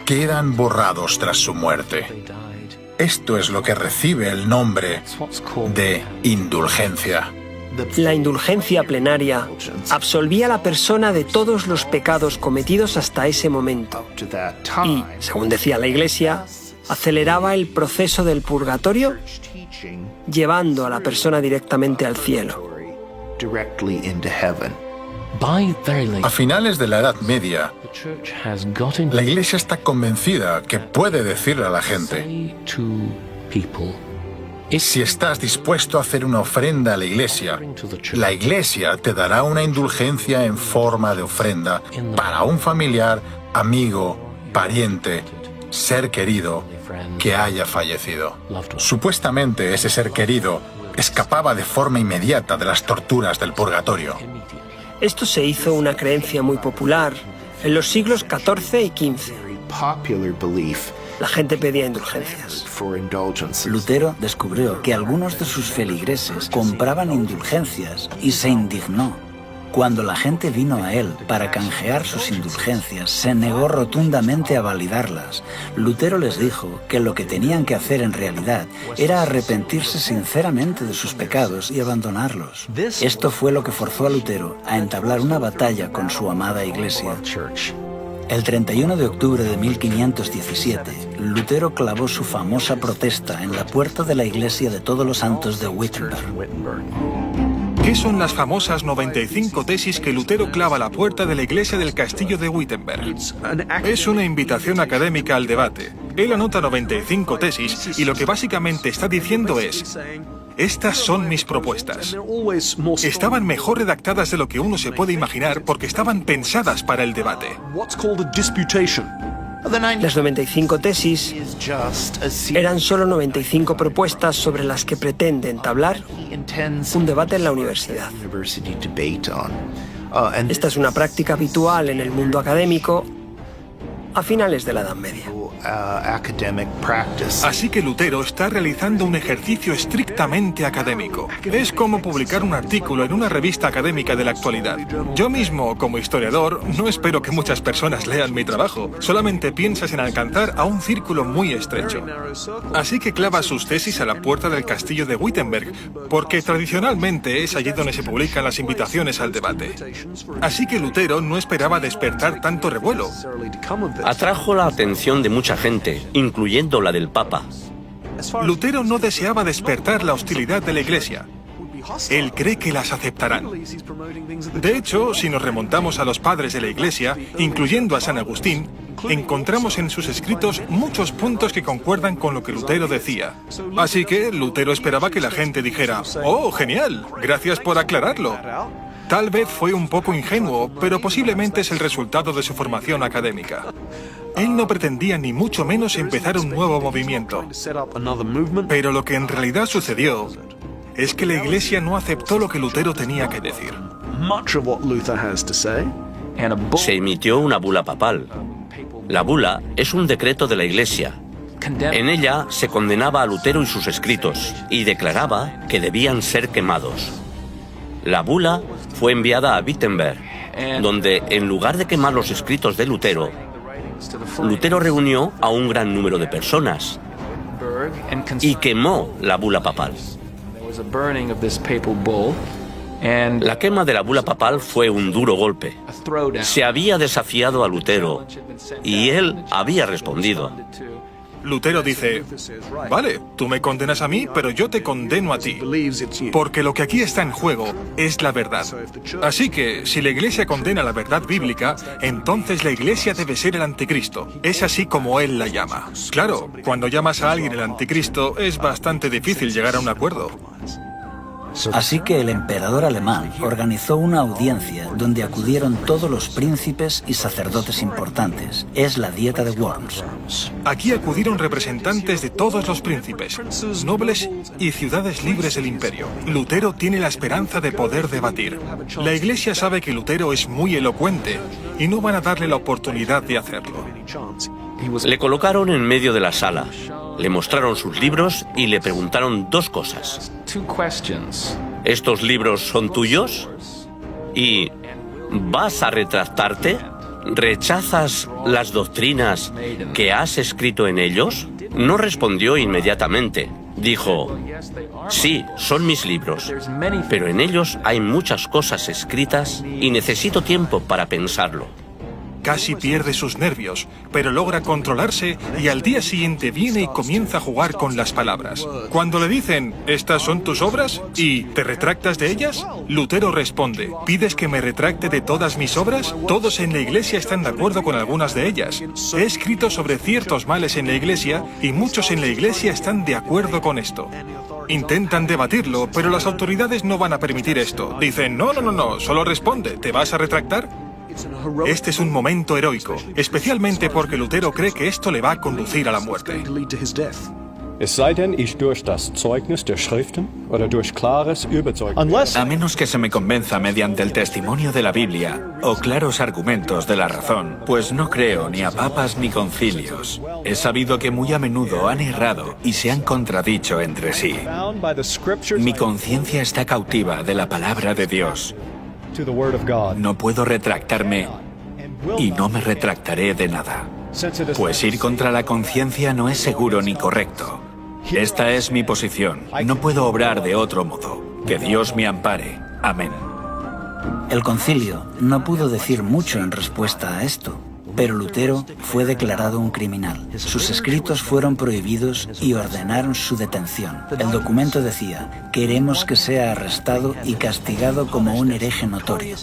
quedan borrados tras su muerte. Esto es lo que recibe el nombre de indulgencia.
La indulgencia plenaria absolvía a la persona de todos los pecados cometidos hasta ese momento y, según decía la Iglesia, aceleraba el proceso del purgatorio, llevando a la persona directamente al cielo.
A finales de la Edad Media, la Iglesia está convencida que puede decirle a la gente: si estás dispuesto a hacer una ofrenda a la Iglesia te dará una indulgencia en forma de ofrenda para un familiar, amigo, pariente, ser querido que haya fallecido. Supuestamente ese ser querido escapaba de forma inmediata de las torturas del purgatorio.
Esto se hizo una creencia muy popular en los siglos XIV y XV. La gente pedía indulgencias.
Lutero descubrió que algunos de sus feligreses compraban indulgencias y se indignó. Cuando la gente vino a él para canjear sus indulgencias, se negó rotundamente a validarlas. Lutero les dijo que lo que tenían que hacer en realidad era arrepentirse sinceramente de sus pecados y abandonarlos. Esto fue lo que forzó a Lutero a entablar una batalla con su amada Iglesia. El 31 de octubre de 1517, Lutero clavó su famosa protesta en la puerta de la iglesia de Todos los Santos de Wittenberg.
¿Qué son las famosas 95 tesis que Lutero clava a la puerta de la iglesia del castillo de Wittenberg? Es una invitación académica al debate. Él anota 95 tesis y lo que básicamente está diciendo es: estas son mis propuestas. Estaban mejor redactadas de lo que uno se puede imaginar porque estaban pensadas para el debate.
Las 95 tesis eran solo 95 propuestas sobre las que pretende entablar un debate en la universidad. Esta es una práctica habitual en el mundo académico a finales de la Edad Media.
Así que Lutero está realizando un ejercicio estrictamente académico. Es como publicar un artículo en una revista académica de la actualidad. Yo mismo, como historiador, no espero que muchas personas lean mi trabajo. Solamente piensas en alcanzar a un círculo muy estrecho. Así que clava sus tesis a la puerta del castillo de Wittenberg, porque tradicionalmente es allí donde se publican las invitaciones al debate. Así que Lutero no esperaba despertar tanto revuelo.
Atrajo la atención de mucha gente, incluyendo la del Papa.
Lutero no deseaba despertar la hostilidad de la Iglesia. Él cree que las aceptarán. De hecho, si nos remontamos a los padres de la Iglesia, incluyendo a San Agustín, encontramos en sus escritos muchos puntos que concuerdan con lo que Lutero decía. Así que Lutero esperaba que la gente dijera: «Oh, genial, gracias por aclararlo». Tal vez fue un poco ingenuo, pero posiblemente es el resultado de su formación académica. Él no pretendía ni mucho menos empezar un nuevo movimiento. Pero lo que en realidad sucedió es que la Iglesia no aceptó lo que Lutero tenía que decir.
Se emitió una bula papal. La bula es un decreto de la Iglesia. En ella se condenaba a Lutero y sus escritos y declaraba que debían ser quemados. La bula fue enviada a Wittenberg, donde en lugar de quemar los escritos de Lutero, Lutero reunió a un gran número de personas y quemó la bula papal. La quema de la bula papal fue un duro golpe. Se había desafiado a Lutero y él había respondido.
Lutero dice: «Vale, tú me condenas a mí, pero yo te condeno a ti, porque lo que aquí está en juego es la verdad. Así que, si la Iglesia condena la verdad bíblica, entonces la Iglesia debe ser el anticristo. Es así como él la llama». Claro, cuando llamas a alguien el anticristo, es bastante difícil llegar a un acuerdo.
Así que el emperador alemán organizó una audiencia donde acudieron todos los príncipes y sacerdotes importantes. Es la Dieta de Worms.
Aquí acudieron representantes de todos los príncipes, nobles y ciudades libres del imperio. Lutero tiene la esperanza de poder debatir. La Iglesia sabe que Lutero es muy elocuente y no van a darle la oportunidad de hacerlo.
Le colocaron en medio de la sala, le mostraron sus libros y le preguntaron dos cosas. ¿Estos libros son tuyos? ¿Y vas a retractarte? ¿Rechazas las doctrinas que has escrito en ellos? No respondió inmediatamente. Dijo: «Sí, son mis libros, pero en ellos hay muchas cosas escritas y necesito tiempo para pensarlo».
Casi pierde sus nervios, pero logra controlarse y al día siguiente viene y comienza a jugar con las palabras. Cuando le dicen: «¿Estas son tus obras?» y «¿te retractas de ellas?», Lutero responde: «¿Pides que me retracte de todas mis obras? Todos en la Iglesia están de acuerdo con algunas de ellas. He escrito sobre ciertos males en la Iglesia y muchos en la Iglesia están de acuerdo con esto». Intentan debatirlo, pero las autoridades no van a permitir esto. Dicen: «No, solo responde, ¿te vas a retractar?». Este es un momento heroico, especialmente porque Lutero cree que esto le va a conducir a la muerte.
Es sei denn, ich durch das Zeugnis der Schriften oder durch klares Überzeugen.
A menos que se me convenza mediante el testimonio de la Biblia o claros argumentos de la razón, pues no creo ni a papas ni concilios. He sabido que muy a menudo han errado y se han contradicho entre sí. Mi conciencia está cautiva de la palabra de Dios. No puedo retractarme y no me retractaré de nada. Pues ir contra la conciencia no es seguro ni correcto. Esta es mi posición. No puedo obrar de otro modo. Que Dios me ampare. Amén.
El concilio no pudo decir mucho en respuesta a esto, pero Lutero fue declarado un criminal. Sus escritos fueron prohibidos y ordenaron su detención. El documento decía: queremos que sea arrestado y castigado como un hereje notorio.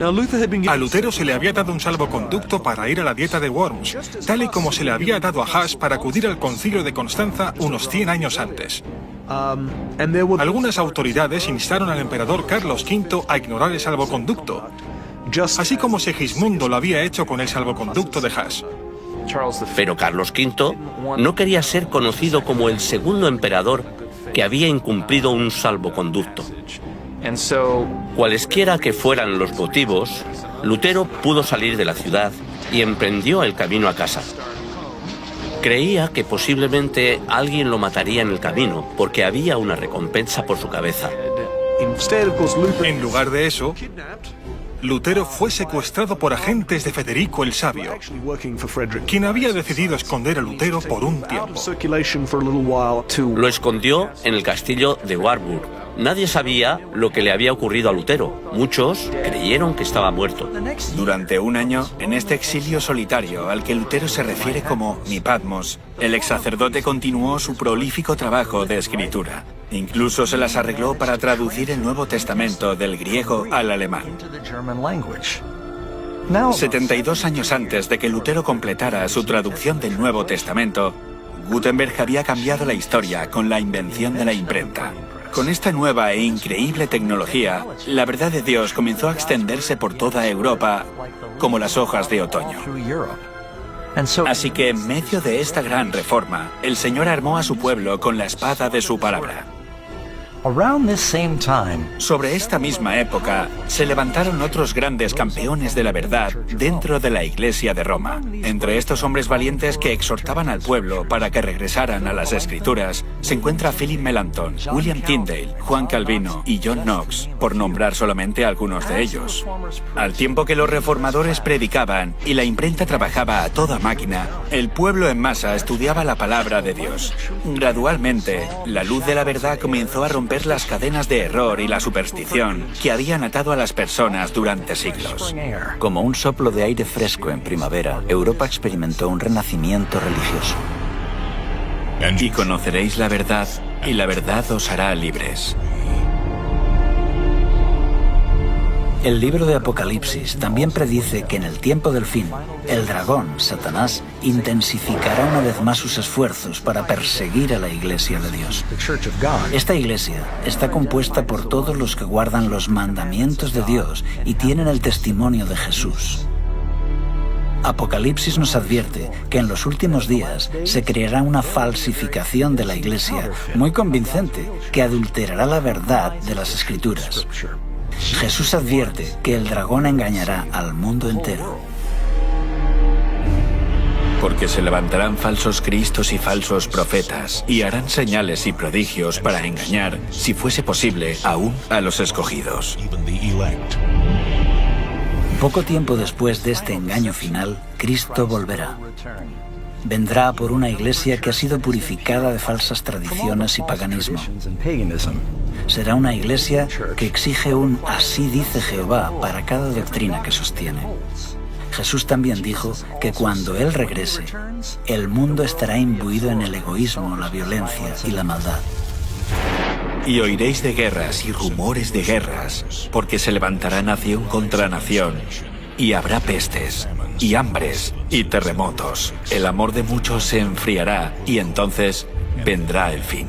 A Lutero se le había dado un salvoconducto para ir a la dieta de Worms, tal y como se le había dado a Huss para acudir al concilio de Constanza unos 100 años antes. Algunas autoridades instaron al emperador Carlos V a ignorar el salvoconducto, así como Segismundo lo había hecho con el salvoconducto de Huss.
Pero Carlos V no quería ser conocido como el segundo emperador que había incumplido un salvoconducto. Cualesquiera que fueran los motivos, Lutero pudo salir de la ciudad y emprendió el camino a casa. Creía que posiblemente alguien lo mataría en el camino porque había una recompensa por su cabeza.
En lugar de eso, Lutero fue secuestrado por agentes de Federico el Sabio, quien había decidido esconder a Lutero por un tiempo.
Lo escondió en el castillo de Warburg. Nadie sabía lo que le había ocurrido a Lutero. Muchos creyeron que estaba muerto.
Durante un año, en este exilio solitario al que Lutero se refiere como mi Patmos, el ex sacerdote continuó su prolífico trabajo de escritura. Incluso se las arregló para traducir el Nuevo Testamento del griego al alemán. 72 años antes de que Lutero completara su traducción del Nuevo Testamento, Gutenberg había cambiado la historia con la invención de la imprenta. Con esta nueva e increíble tecnología, la verdad de Dios comenzó a extenderse por toda Europa como las hojas de otoño. Así que en medio de esta gran reforma, el Señor armó a su pueblo con la espada de su palabra. Sobre esta misma época, se levantaron otros grandes campeones de la verdad dentro de la Iglesia de Roma. Entre estos hombres valientes que exhortaban al pueblo para que regresaran a las Escrituras, se encuentra Philip Melanchthon, William Tyndale, Juan Calvino y John Knox, por nombrar solamente algunos de ellos. Al tiempo que los reformadores predicaban y la imprenta trabajaba a toda máquina, el pueblo en masa estudiaba la palabra de Dios. Gradualmente, la luz de la verdad comenzó a romper las cadenas de error y la superstición que habían atado a las personas durante siglos.
Como un soplo de aire fresco en primavera, Europa experimentó un renacimiento religioso.
Y conoceréis la verdad, y la verdad os hará libres.
El libro de Apocalipsis también predice que en el tiempo del fin, el dragón, Satanás, intensificará una vez más sus esfuerzos para perseguir a la Iglesia de Dios. Esta Iglesia está compuesta por todos los que guardan los mandamientos de Dios y tienen el testimonio de Jesús. Apocalipsis nos advierte que en los últimos días se creará una falsificación de la Iglesia muy convincente que adulterará la verdad de las Escrituras. Jesús advierte que el dragón engañará al mundo entero.
Porque se levantarán falsos cristos y falsos profetas, y harán señales y prodigios para engañar, si fuese posible, aún a los escogidos.
Poco tiempo después de este engaño final, Cristo volverá. Vendrá por una iglesia que ha sido purificada de falsas tradiciones y paganismo. Será una iglesia que exige un "así dice Jehová" para cada doctrina que sostiene. Jesús también dijo que cuando Él regrese, el mundo estará imbuido en el egoísmo, la violencia y la maldad.
Y oiréis de guerras y rumores de guerras, porque se levantará nación contra nación, y habrá pestes, y hambres, y terremotos. El amor de muchos se enfriará, y entonces vendrá el fin.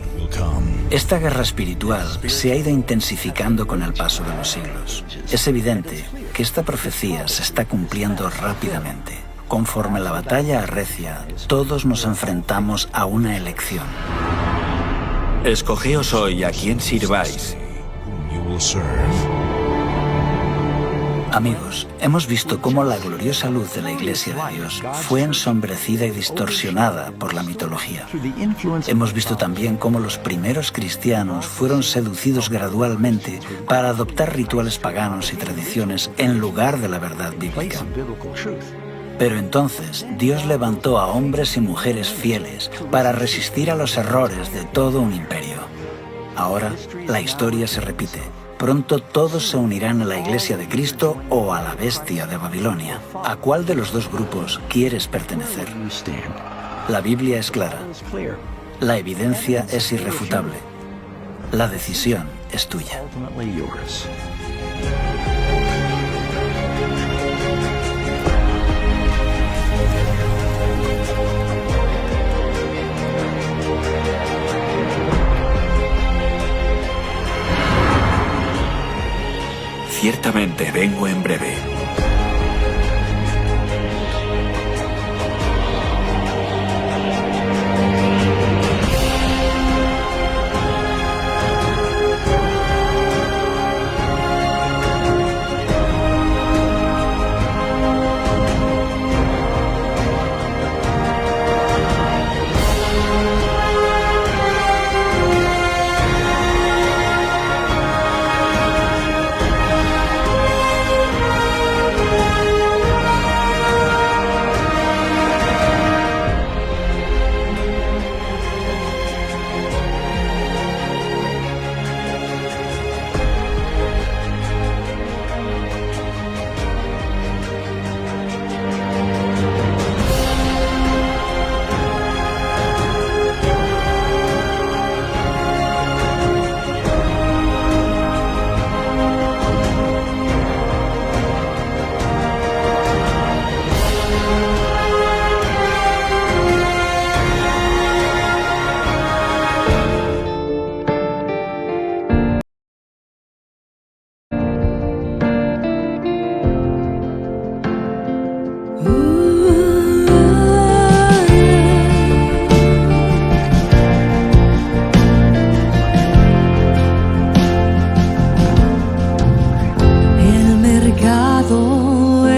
Esta guerra espiritual se ha ido intensificando con el paso de los siglos. Es evidente que esta profecía se está cumpliendo rápidamente. conforme la batalla arrecia, todos nos enfrentamos a una elección.
Escogeos hoy a quién sirváis.
Amigos, hemos visto cómo la gloriosa luz de la Iglesia de Dios fue ensombrecida y distorsionada por la mitología. Hemos visto también cómo los primeros cristianos fueron seducidos gradualmente para adoptar rituales paganos y tradiciones en lugar de la verdad bíblica. Pero entonces Dios levantó a hombres y mujeres fieles para resistir a los errores de todo un imperio. Ahora la historia se repite. Pronto todos se unirán a la Iglesia de Cristo o a la bestia de Babilonia. ¿A cuál de los dos grupos quieres pertenecer? La Biblia es clara. La evidencia es irrefutable. La decisión es tuya.
Ciertamente vengo en breve.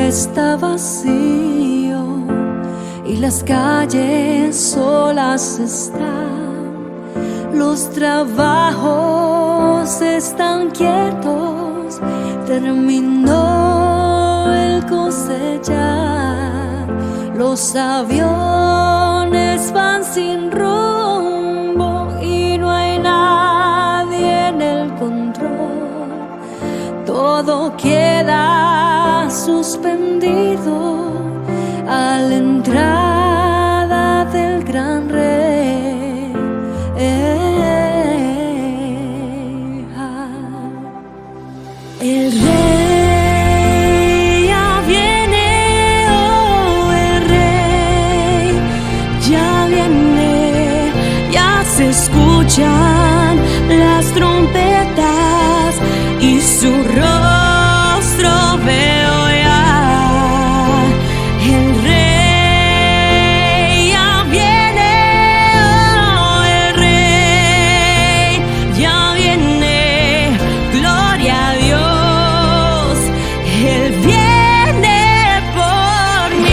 Está vacío y las calles solas están. Los trabajos están quietos, terminó el cosechar. Los aviones van sin rumbo y no hay nadie en el control. Todo queda suspendido a la entrada del gran rey. El rey ya viene, oh, el rey ya viene, ya se escuchan las trompetas y su rostro veo ya. El rey ya viene, oh, el rey ya viene, gloria a Dios, Él viene por mí.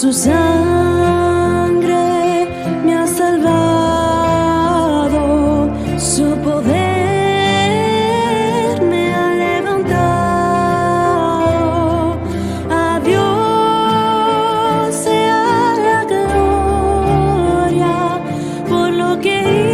su sangre me ha salvado, su poder me ha levantado. A Dios sea la gloria por lo que